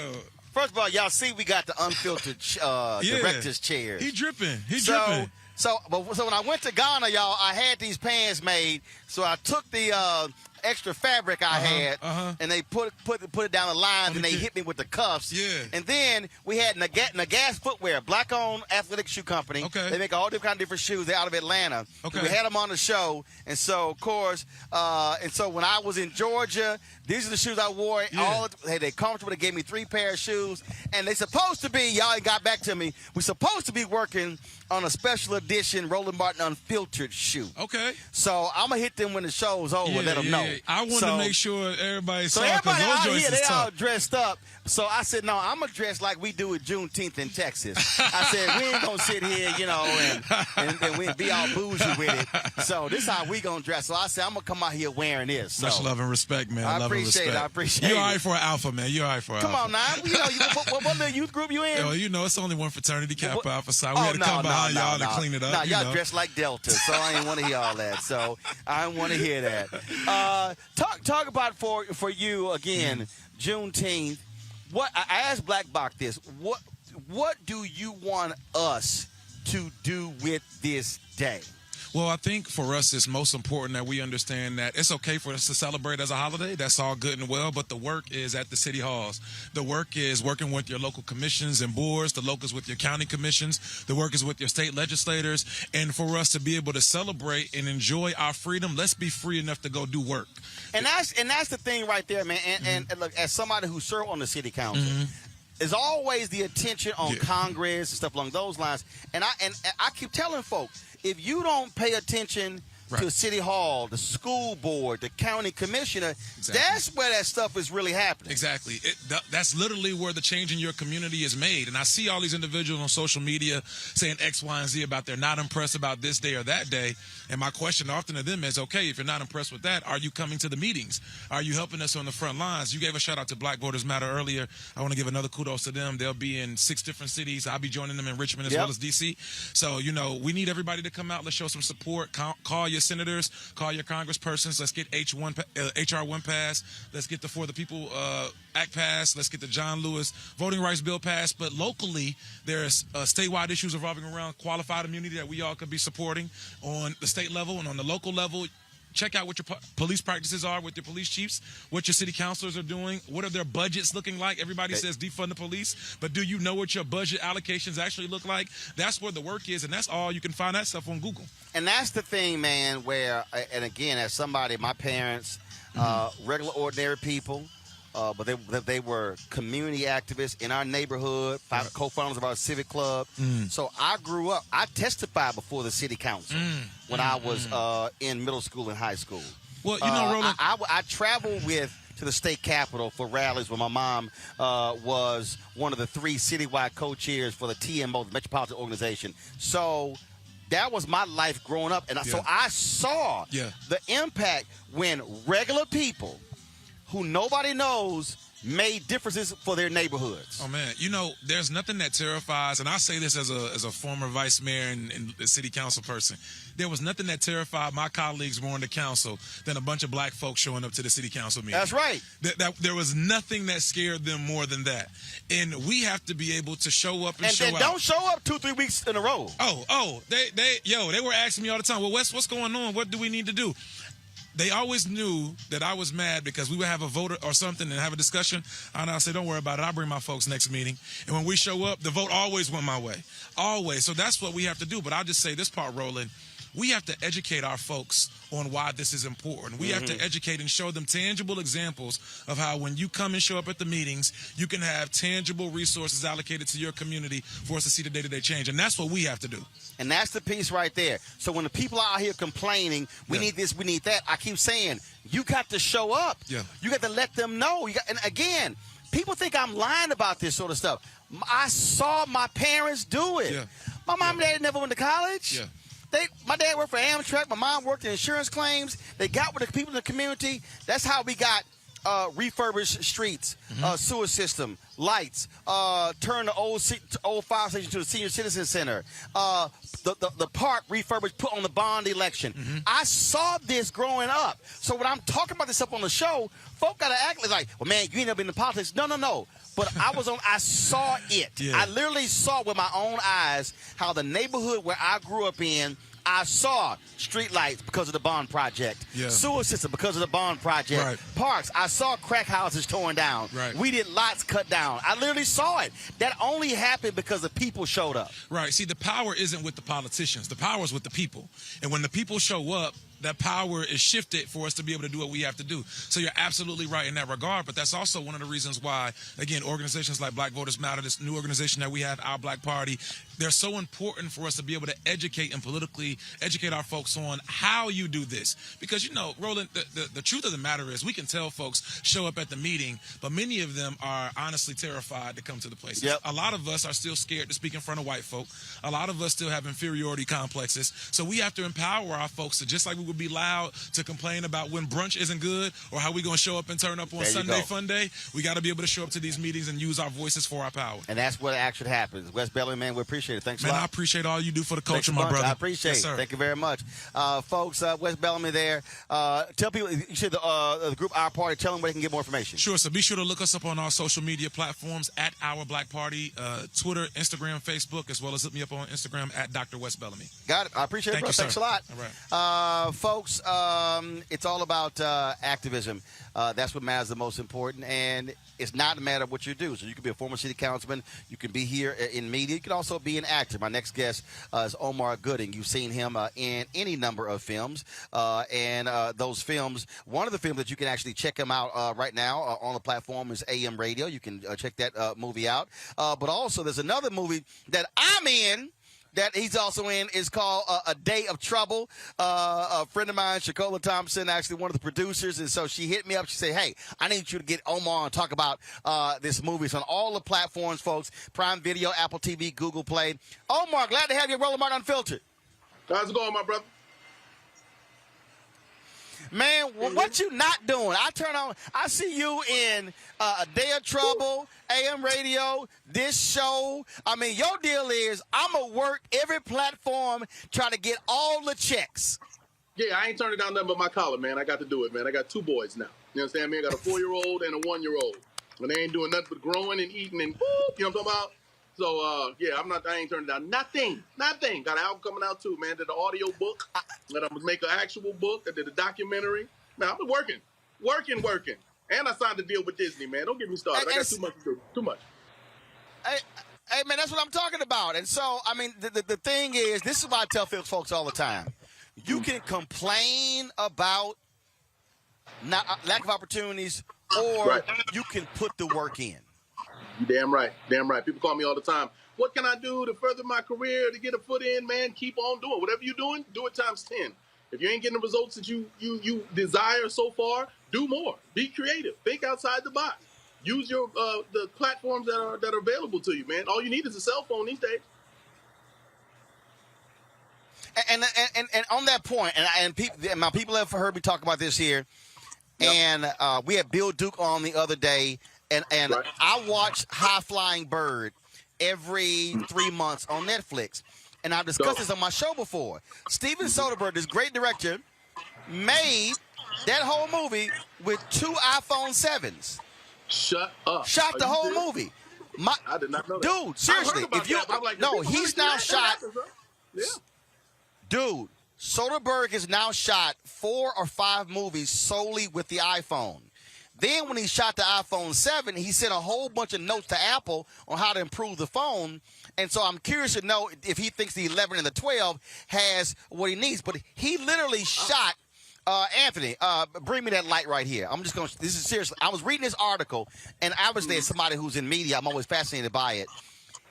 first of all, y'all see we got the unfiltered director's chairs. He dripping. dripping. So when I went to Ghana, y'all, I had these pants made. So I took the extra fabric I had, and they put it down the lines, and they hit me with the cuffs. Yeah. And then we had Nagas Footwear, black-owned athletic shoe company. Okay. They make all different shoes. They're out of Atlanta. Okay. We had them on the show, and so of course, when I was in Georgia, these are the shoes I wore. Yeah. They're comfortable. They gave me 3 pairs of shoes, and they supposed to be. Y'all ain't got back to me. We're supposed to be working on a special edition Roland Martin unfiltered shoe. Okay. So I'm gonna hit them when the show's over. Let them know. I want to make sure everybody saw everybody those out joints here, is they all tough. dressed up. So I said, no, I'm going to dress like we do at Juneteenth in Texas. I said, we ain't going to sit here, you know, and we be all bougie with it. So this is how we going to dress. So I said, I'm going to come out here wearing this. So. Much love and respect, man. I love appreciate and respect. it. I appreciate it. You're all right for an alpha, man. You're all right for an alpha. Come on now. You know, what little youth group you in? You know, it's only one fraternity, Kappa Alpha Psi. We had to come behind y'all to clean it up. No, y'all dressed like Delta, so I didn't want to hear all that. So I didn't want to hear that. Talk about for you again, Juneteenth. What I asked Black Bach this. What do you want us to do with this day? Well, I think for us, it's most important that we understand that it's okay for us to celebrate as a holiday. That's all good and well, but the work is at the city halls. The work is working with your local commissions and boards. The work is with your county commissions. The work is with your state legislators. And for us to be able to celebrate and enjoy our freedom, let's be free enough to go do work. And that's the thing right there, man. And look, as somebody who served on the city council, there's always the attention on Congress and stuff along those lines. And I keep telling folks, if you don't pay attention to City Hall, the school board, the county commissioner, that's where that stuff is really happening. Exactly. That's literally where the change in your community is made. And I see all these individuals on social media saying X, Y, and Z about they're not impressed about this day or that day. And my question often to them is, okay, if you're not impressed with that, are you coming to the meetings? Are you helping us on the front lines? You gave a shout out to Black Voters Matter earlier. I want to give another kudos to them. They'll be in 6 different cities. I'll be joining them in Richmond as well as D.C. So, you know, we need everybody to come out. Let's show some support. Call your senators. Call your congresspersons. Let's get HR 1 passed. Let's get the For the People Act passed. Let's get the John Lewis Voting Rights Bill passed. But locally, there's statewide issues revolving around qualified immunity that we all could be supporting on the state level and on the local level. Check out what your police practices are with your police chiefs, what your city councilors are doing, what are their budgets looking like. Everybody says defund the police, but do you know what your budget allocations actually look like? That's where the work is, and that's all. You can find that stuff on Google. And that's the thing, man, where, and again, as somebody, my parents, regular, ordinary people, but they were community activists in our neighborhood, co-founders of our civic club. So I grew up, I testified before the city council when I was in middle school and high school. Well, you know, Roland, I traveled to the state capitol for rallies where my mom was one of the 3 citywide co-chairs for the TMO, the Metropolitan Organization. So that was my life growing up. And so I saw the impact when regular people who nobody knows made differences for their neighborhoods. Oh, man. You know, there's nothing that terrifies, and I say this as a former vice mayor and a city council person, there was nothing that terrified my colleagues more on the council than a bunch of black folks showing up to the city council meeting. That's right. There was nothing that scared them more than that. And we have to be able to show up and show out. And don't show up 2-3 weeks in a row. They were asking me all the time, well, Wes, what's going on? What do we need to do? They always knew that I was mad because we would have a vote or something and have a discussion. And I'll say, don't worry about it. I'll bring my folks next meeting. And when we show up, the vote always went my way. Always. So that's what we have to do. But I'll just say this part, Roland. We have to educate our folks on why this is important. We have to educate and show them tangible examples of how when you come and show up at the meetings, you can have tangible resources allocated to your community for us to see the day-to-day change. And that's what we have to do. And that's the piece right there. So when the people are out here complaining, we need this, we need that, I keep saying, you got to show up. You got to let them know. And again, people think I'm lying about this sort of stuff. I saw my parents do it. My mom and dad never went to college. My dad worked for Amtrak. My mom worked in insurance claims. They got with the people in the community. That's how we got refurbished streets, sewer system, lights, turn the old fire station to the senior citizen center, the park refurbished, put on the bond election. I saw this growing up. So when I'm talking about this stuff on the show, folk got to act like, well, man, you ain't never been in politics. No. But I saw it. I literally saw with my own eyes how the neighborhood where I grew up in, I saw street lights because of the bond project, sewer system because of the bond project, parks. I saw crack houses torn down. We did lots cut down. I literally saw it. That only happened because the people showed up. Right. See, the power isn't with the politicians. The power is with the people. And when the people show up, that power is shifted for us to be able to do what we have to do. So you're absolutely right in that regard, but that's also one of the reasons why, again, organizations like Black Voters Matter, this new organization that we have, Our Black Party, they're so important for us to be able to educate and politically educate our folks on how you do this. Because, you know, Roland, the truth of the matter is we can tell folks show up at the meeting, but many of them are honestly terrified to come to the places. Yep. A lot of us are still scared to speak in front of white folk. A lot of us still have inferiority complexes. So we have to empower our folks to, just like we would be loud to complain about when brunch isn't good or how we going to show up and turn up on Sunday Fun Day, we got to be able to show up to these meetings and use our voices for our power. And that's what actually happens. Wes Bellamy, man, we appreciate it. Thanks a lot. Man, I appreciate all you do for the culture, my brother. I appreciate it. Thank you very much. Folks, Wes Bellamy there. Tell people, you said the group Our Party, tell them where they can get more information. Sure, so be sure to look us up on our social media platforms at Our Black Party, Twitter, Instagram, Facebook, as well as hit me up on Instagram at Dr. Wes Bellamy. Got it. I appreciate it, bro. Thanks a lot. All right. Folks, it's all about activism. That's what matters the most important, and it's not a matter of what you do. So you can be a former city councilman. You can be here in media. You can also be an actor. My next guest is Omar Gooding. You've seen him in any number of films, and those films, one of the films that you can actually check him out right now on the platform is AM Radio. You can check that movie out. But also there's another movie that I'm in that he's also in is called A Day of Trouble. A friend of mine, Shakola Thompson, actually one of the producers, and so she hit me up. She said, hey, I need you to get Omar and talk about this movie. It's on all the platforms, folks, Prime Video, Apple TV, Google Play. Omar, glad to have you, Roland Martin Unfiltered. How's it going, my brother? Man, what you not doing? I turn on, I see you in A Day of Trouble, AM Radio, this show. I mean, your deal is I'm going to work every platform, try to get all the checks. Yeah, I ain't turning down nothing but my collar, man. I got to do it, man. I got two boys now. You understand me? I got a 4-year-old and a 1-year-old. And they ain't doing nothing but growing and eating and, you know what I'm talking about? So, yeah, I ain't turning down nothing. Got an album coming out, too, man. Did an audio book. That I'm going to make an actual book. I did a documentary. Man, I've been working. And I signed a deal with Disney, man. Don't get me started. I got too much to do. Too much. Hey, man, that's what I'm talking about. And so, I mean, the thing is, this is why I tell folks all the time. You can complain about lack of opportunities, or you can put the work in. You damn right. People call me all the time. What can I do to further my career, to get a foot in, man? Keep on doing. Whatever you're doing, do it times 10. If you ain't getting the results that you desire so far, do more. Be creative. Think outside the box. Use your the platforms that are available to you, man. All you need is a cell phone these days. And on that point, and my people have heard me talk about this here, and we had Bill Duke on the other day, and I watch High Flying Bird every 3 months on Netflix, and I've discussed this on my show before. Steven Soderbergh, this great director, made that whole movie with 2 iPhone 7s. Shut up. Shot the whole movie. I did not know that. Dude, seriously, if you he's now shot. Yeah. Dude, Soderbergh has now shot 4 or 5 movies solely with the iPhone. Then when he shot the iPhone 7, he sent a whole bunch of notes to Apple on how to improve the phone. And so I'm curious to know if he thinks the 11 and the 12 has what he needs. But he literally shot, Anthony, bring me that light right here. This is seriously. I was reading this article, and obviously as somebody who's in media, I'm always fascinated by it.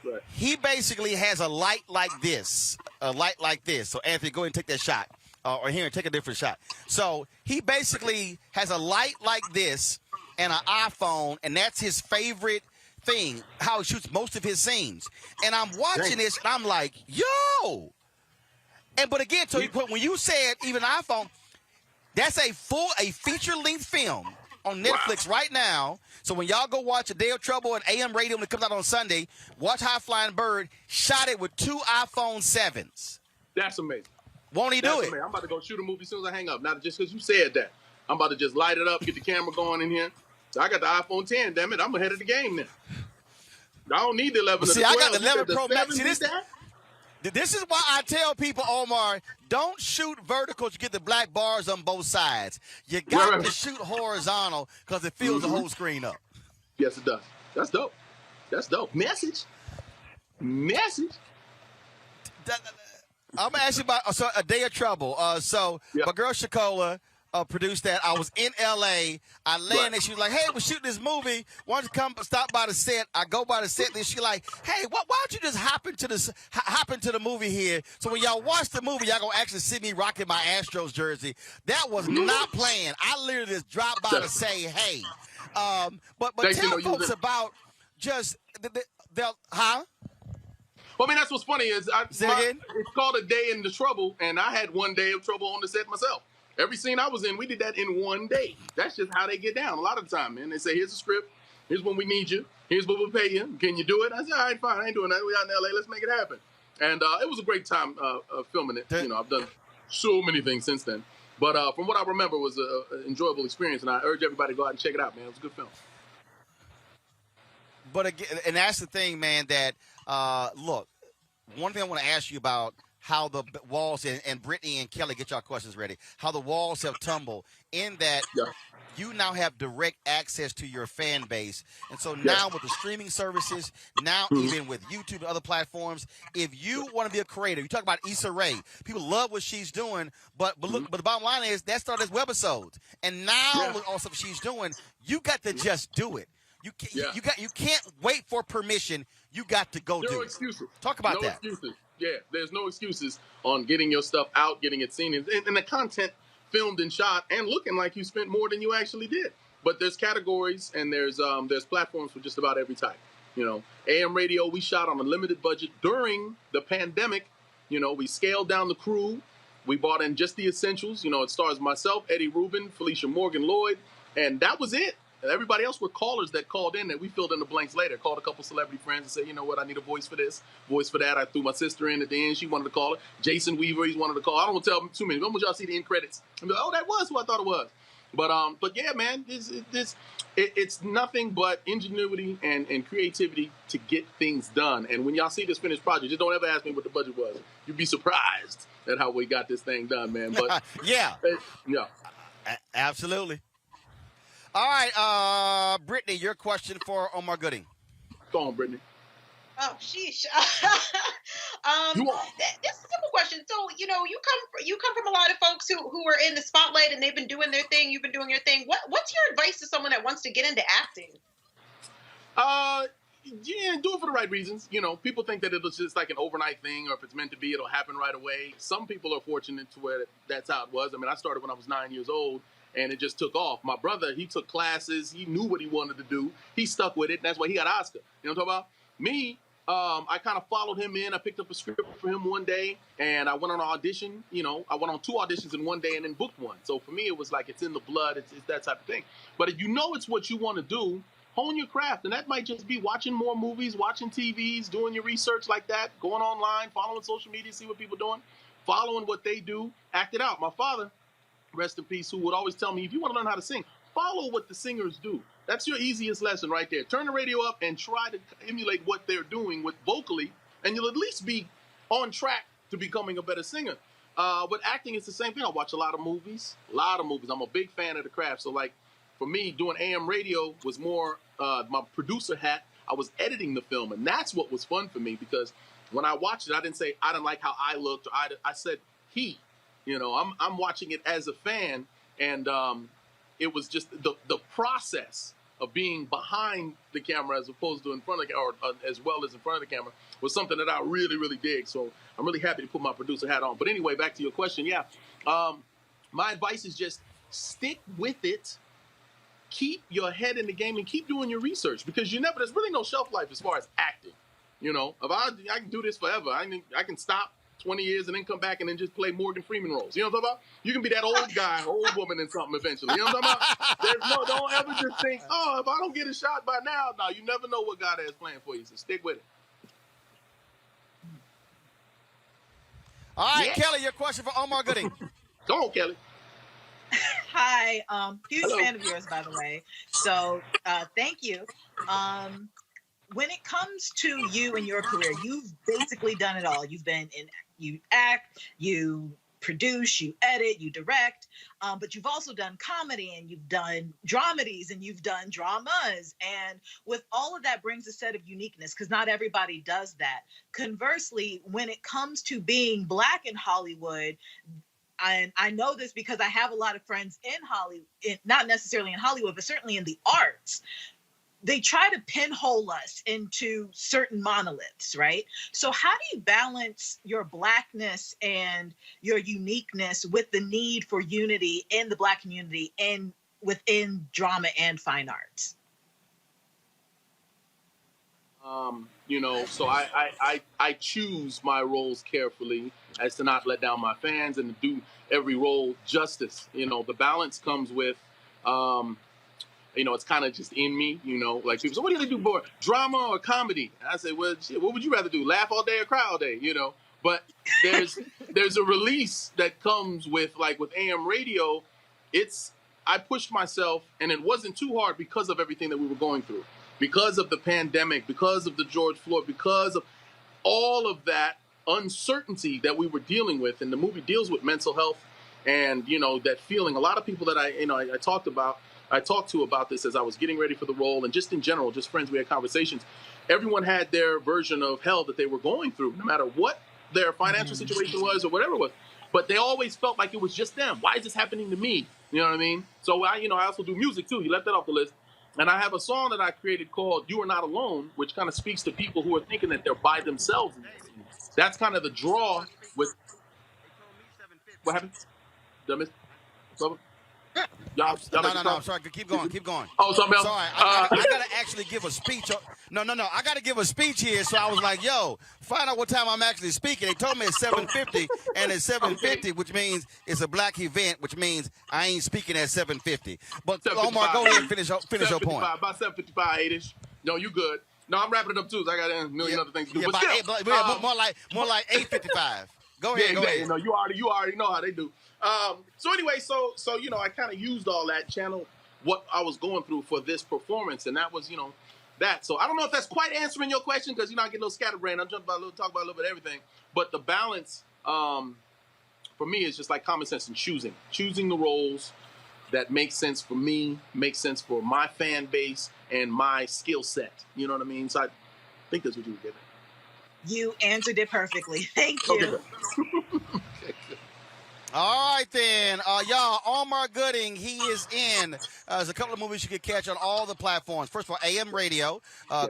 Right. He basically has a light like this. So, Anthony, go ahead and take that shot. Or here, take a different shot. So he basically has a light like this and an iPhone, and that's his favorite thing, how he shoots most of his scenes. And I'm watching this, and I'm like, yo! But again, so when you said even iPhone, that's a feature-length film on Netflix right now. So when y'all go watch A Day of Trouble and AM Radio when it comes out on Sunday, watch High Flying Bird, shot it with 2 iPhone 7s. That's amazing. Won't he do it? Amazing. I'm about to go shoot a movie as soon as I hang up. Not just because you said that. I'm about to just light it up, get the camera going in here. So I got the iPhone 10, damn it. I'm ahead of the game now. I don't need the 11 or the 12. I got the 11 Pro Max. See, this is why I tell people, Omar, don't shoot vertical to get the black bars on both sides. You got to shoot horizontal because it fills the whole screen up. Yes, it does. That's dope. Message. I'm gonna ask you about A Day of Trouble. My girl Shakola produced that. I was in L.A. I landed. She was like, "Hey, we're shooting this movie. Why don't you come stop by the set?" I go by the set. Then she like, "Hey, why don't you just hop into the movie here? So when y'all watch the movie, y'all gonna actually see me rocking my Astros jersey." That was not planned. I literally just dropped by to say, "Hey." But tell folks about just huh? Well, I mean, that's what's funny is it's called A Day in the Trouble, and I had one day of trouble on the set myself. Every scene I was in, we did that in one day. That's just how they get down. A lot of the time, man, they say, "Here's the script. Here's when we need you. Here's what we'll pay you. Can you do it?" I said, "All right, fine. I ain't doing that. We out in L.A. Let's make it happen." And it was a great time filming it. You know, I've done so many things since then. But from what I remember, it was an enjoyable experience, and I urge everybody to go out and check it out, man. It was a good film. But again, and that's the thing, man, that look, one thing I want to ask you about how the walls, and Brittany and Kelly, get y'all questions ready, how the walls have tumbled in that you now have direct access to your fan base. And so now with the streaming services, now even with YouTube and other platforms, if you want to be a creator, you talk about Issa Rae, people love what she's doing, but look, but the bottom line is that started as webisodes. And now with all stuff she's doing, you got to just do it. You can't wait for permission. You got to go do it. No excuses. Talk about that. No excuses. Yeah, there's no excuses on getting your stuff out, getting it seen, and the content filmed and shot and looking like you spent more than you actually did. But there's categories and there's platforms for just about every type. You know, AM radio, we shot on a limited budget during the pandemic. You know, we scaled down the crew. We brought in just the essentials. You know, it stars myself, Eddie Rubin, Felicia Morgan Lloyd, and that was it. Everybody else were callers that called in that we filled in the blanks later. Called a couple celebrity friends and said, "You know what, I need a voice for this, voice for that." I threw my sister in at the end. She wanted to call it. Jason Weaver, he wanted to call. I don't want to tell them too many. When would y'all see the end credits? And be like, "Oh, that was who I thought it was." But yeah, man, it's nothing but ingenuity and creativity to get things done. And when y'all see this finished project, just don't ever ask me what the budget was. You'd be surprised at how we got this thing done, man. But yeah. Absolutely. All right, Brittany, your question for Omar Gooding. Go on, Brittany. Oh, sheesh. This is a simple question. So, you know, you come from a lot of folks who are in the spotlight and they've been doing their thing. You've been doing your thing. What's your advice to someone that wants to get into acting? Yeah, do it for the right reasons. You know, people think that it's just like an overnight thing, or if it's meant to be, it'll happen right away. Some people are fortunate to where that's how it was. I mean, I started when I was 9 years old. And it just took off. My brother, he took classes. He knew what he wanted to do. He stuck with it. And that's why he got an Oscar. You know what I'm talking about? Me, I kind of followed him in. I picked up a script for him one day. And I went on an audition. You know, I went on 2 auditions in one day and then booked one. So for me, it was like it's in the blood. It's that type of thing. But if you know it's what you want to do, hone your craft. And that might just be watching more movies, watching TVs, doing your research like that, going online, following social media, see what people are doing, following what they do, act it out. My father, rest in peace, who would always tell me, if you want to learn how to sing, follow what the singers do. That's your easiest lesson right there. Turn the radio up and try to emulate what they're doing with vocally, and you'll at least be on track to becoming a better singer. With acting, it's the same thing. I watch a lot of movies. I'm a big fan of the craft. So, like, for me, doing AM radio was more my producer hat. I was editing the film, and that's what was fun for me, because when I watched it, I didn't say I didn't like how I looked. Or I said he. You know, I'm watching it as a fan, and it was just the process of being behind the camera as opposed to in front of the camera, or as well as in front of the camera, was something that I really, really dig. So I'm really happy to put my producer hat on. But anyway, back to your question. Yeah, my advice is just stick with it. Keep your head in the game and keep doing your research, because there's really no shelf life as far as acting. You know, if I can do this forever. I can stop 20 years and then come back and then just play Morgan Freeman roles. You know what I'm talking about? You can be that old guy, old woman in something eventually. You know what I'm talking about? Don't ever just think, oh, if I don't get a shot by now. No, you never know what God has planned for you, so stick with it. All right, Kelly, your question for Omar Gooding. Go on, Kelly. Hi, huge fan of yours, by the way. So thank you. When it comes to you and your career, you've basically done it all. You act, you produce, you edit, you direct, but you've also done comedy and you've done dramedies and you've done dramas. And with all of that brings a set of uniqueness because not everybody does that. Conversely, when it comes to being Black in Hollywood, and I know this because I have a lot of friends in Hollywood, not necessarily in Hollywood, but certainly in the arts. They try to pinhole us into certain monoliths, right? So how do you balance your Blackness and your uniqueness with the need for unity in the Black community and within drama and fine arts? So I choose my roles carefully as to not let down my fans and to do every role justice. The balance comes with, it's kind of just in me, like people say, what do you do more, drama or comedy? And I say, well, shit, what would you rather do? Laugh all day or cry all day, But there's a release that comes with, like with AM radio, I pushed myself and it wasn't too hard because of everything that we were going through. Because of the pandemic, because of the George Floyd, because of all of that uncertainty that we were dealing with. And the movie deals with mental health and, that feeling. A lot of people that I talked to about this as I was getting ready for the role and just in general, just friends, we had conversations. Everyone had their version of hell that they were going through, no matter what their financial situation was or whatever it was. But they always felt like it was just them. Why is this happening to me? You know what I mean? So I also do music too. You left that off the list. And I have a song that I created called You Are Not Alone, which kind of speaks to people who are thinking that they're by themselves. That's kind of the draw with... What happened? Did I miss? No, I'm sorry. Keep going. Oh, something else? Sorry, I got to actually give a speech. No. I got to give a speech here. So I was like, yo, find out what time I'm actually speaking. They told me it's 7:50, and it's 7:50, which means it's a Black event, which means I ain't speaking at 7:50. But Omar, go ahead and finish your point. About 7:55, 8-ish. No, you good. No, I'm wrapping it up, too, so I got a million other things to do. Yeah, but still, more like 8:55. Go ahead. You already know how they do. So anyway, so I kind of used all that, channel what I was going through for this performance, and that was that. So I don't know if that's quite answering your question because I get a little scatterbrained. I'm talk about a little bit of everything, but the balance for me is just like common sense and choosing the roles that make sense for me, make sense for my fan base and my skill set. You know what I mean? So I think that's what you were getting. You answered it perfectly. Thank you. Okay. All right, then. Y'all, Omar Gooding, he is in. There's a couple of movies you can catch on all the platforms. First of all, AM Radio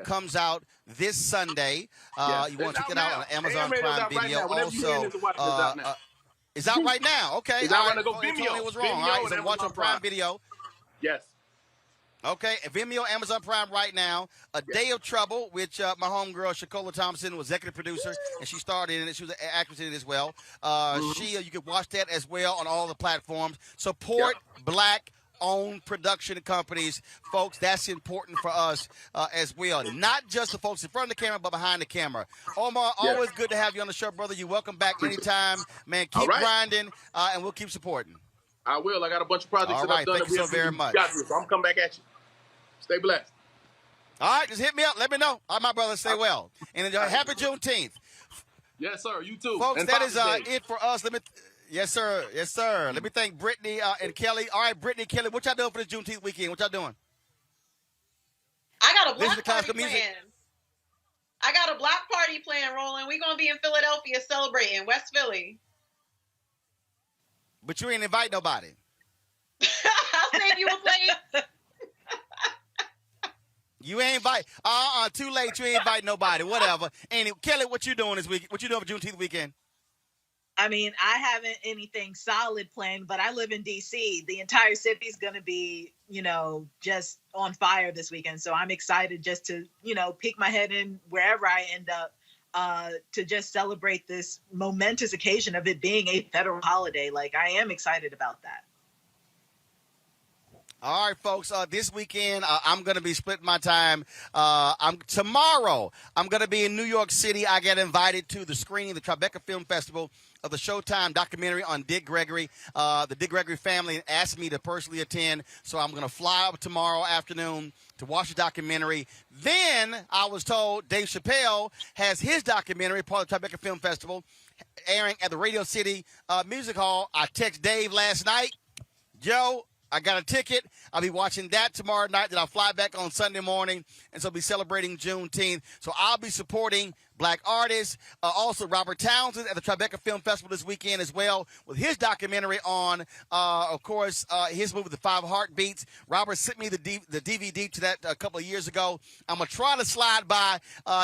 comes out this Sunday. You want to check it out on Amazon Prime Video. Also, it's out right now. Okay. It's out right now. Go Vimeo. Tony was wrong. All right, so watch on Prime Video. Yes. Okay, Vimeo, Amazon Prime right now. A Day of Trouble, which my homegirl, Shakola Thompson, was executive producer, and she starred in it. She was an actress in it as well. You can watch that as well on all the platforms. Support Black-owned production companies. Folks, that's important for us as well. Not just the folks in front of the camera, but behind the camera. Omar, always good to have you on the show, brother. You're welcome back anytime. Man, keep grinding, and we'll keep supporting. I will. I got a bunch of projects that I've done. Thank you so very much. So I'm coming back at you. Stay blessed. All right, just hit me up. Let me know. All right, my brother, stay well. And enjoy. Happy Juneteenth. Yes, sir. You too. Folks, and that is it for us. Yes, sir. Let me thank Brittany and Kelly. All right, Brittany, Kelly, what y'all doing for this Juneteenth weekend? What y'all doing? I got a block party planned. I got a block party planned, Roland. We're going to be in Philadelphia celebrating, West Philly. But you ain't invite nobody. I'll save you a place. You ain't invite. Too late. You ain't invite nobody. Whatever. Anyway, Kelly, what you doing this week? What you doing for Juneteenth weekend? I mean, I haven't anything solid planned, but I live in D.C. The entire city's going to be, just on fire this weekend. So I'm excited just to, peek my head in wherever I end up to just celebrate this momentous occasion of it being a federal holiday. Like, I am excited about that. All right, folks. This weekend, I'm going to be splitting my time. Tomorrow, I'm going to be in New York City. I get invited to the screening, the Tribeca Film Festival of the Showtime documentary on Dick Gregory. The Dick Gregory family asked me to personally attend, so I'm going to fly up tomorrow afternoon to watch the documentary. Then I was told Dave Chappelle has his documentary, part of the Tribeca Film Festival, airing at the Radio City Music Hall. I texted Dave last night. Joe, I got a ticket. I'll be watching that tomorrow night. Then I'll fly back on Sunday morning, and so I'll be celebrating Juneteenth. So I'll be supporting black artists. Also, Robert Townsend at the Tribeca Film Festival this weekend as well with his documentary on, of course, his movie, The Five Heartbeats. Robert sent me the DVD to that a couple of years ago. I'm going to try to slide by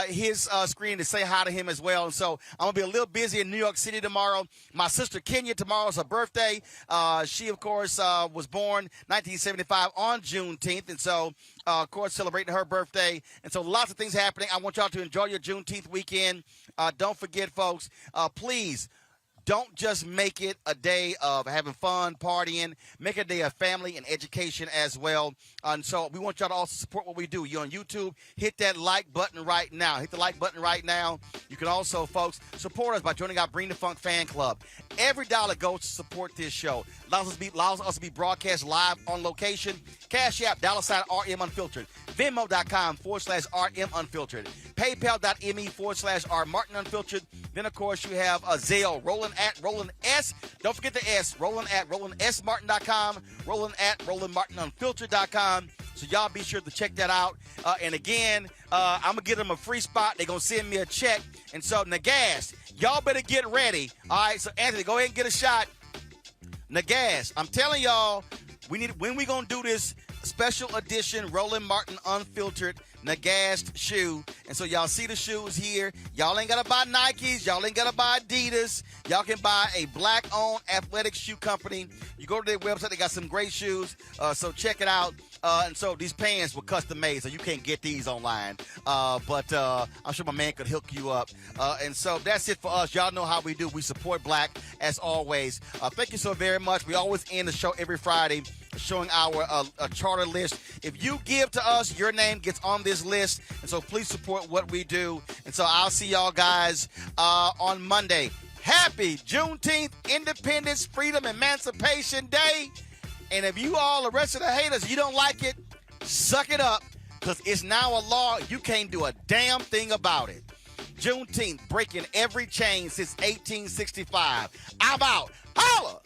his screen to say hi to him as well. And so I'm going to be a little busy in New York City tomorrow. My sister Kenya, tomorrow's her birthday. She, of course, was born 1975 on Juneteenth. And so, of course, celebrating her birthday. And so lots of things happening. I want y'all to enjoy your Juneteenth weekend. Don't forget, folks, please don't just make it a day of having fun, partying. Make it a day of family and education as well. And so we want y'all to also support what we do. You're on YouTube. Hit that like button right now. Hit the like button right now. You can also, folks, support us by joining our Bring the Funk fan club. Every dollar goes to support this show. Allows us to be broadcast live on location. Cash App, $RM Unfiltered. Venmo.com/RM Unfiltered. PayPal.me/R Martin Unfiltered. Then, of course, you have Zelle, Roland at Roland S. Don't forget the S. Roland at RolandSMartin.com. Roland at RolandMartinUnfiltered.com. So y'all be sure to check that out. And again, I'm going to give them a free spot. They're going to send me a check. And so, Nagas, y'all better get ready. All right, so Anthony, go ahead and get a shot. Nagas, I'm telling y'all, when we going to do this special edition Roland Martin Unfiltered Nagast shoe. And so y'all see the shoes here. Y'all ain't got to buy Nikes. Y'all ain't got to buy Adidas. Y'all can buy a black-owned athletic shoe company. You go to their website. They got some great shoes. So check it out. And so these pants were custom made, so you can't get these online. But I'm sure my man could hook you up. And so that's it for us. Y'all know how we do. We support black as always. Thank you so very much. We always end the show every Friday showing our charter list. If you give to us, your name gets on this list. And so please support what we do. And so I'll see y'all guys on Monday. Happy Juneteenth, Independence, Freedom, Emancipation Day. And if you all, the rest of the haters, you don't like it, suck it up, because it's now a law. You can't do a damn thing about it. Juneteenth, breaking every chain since 1865. I'm out. Holla!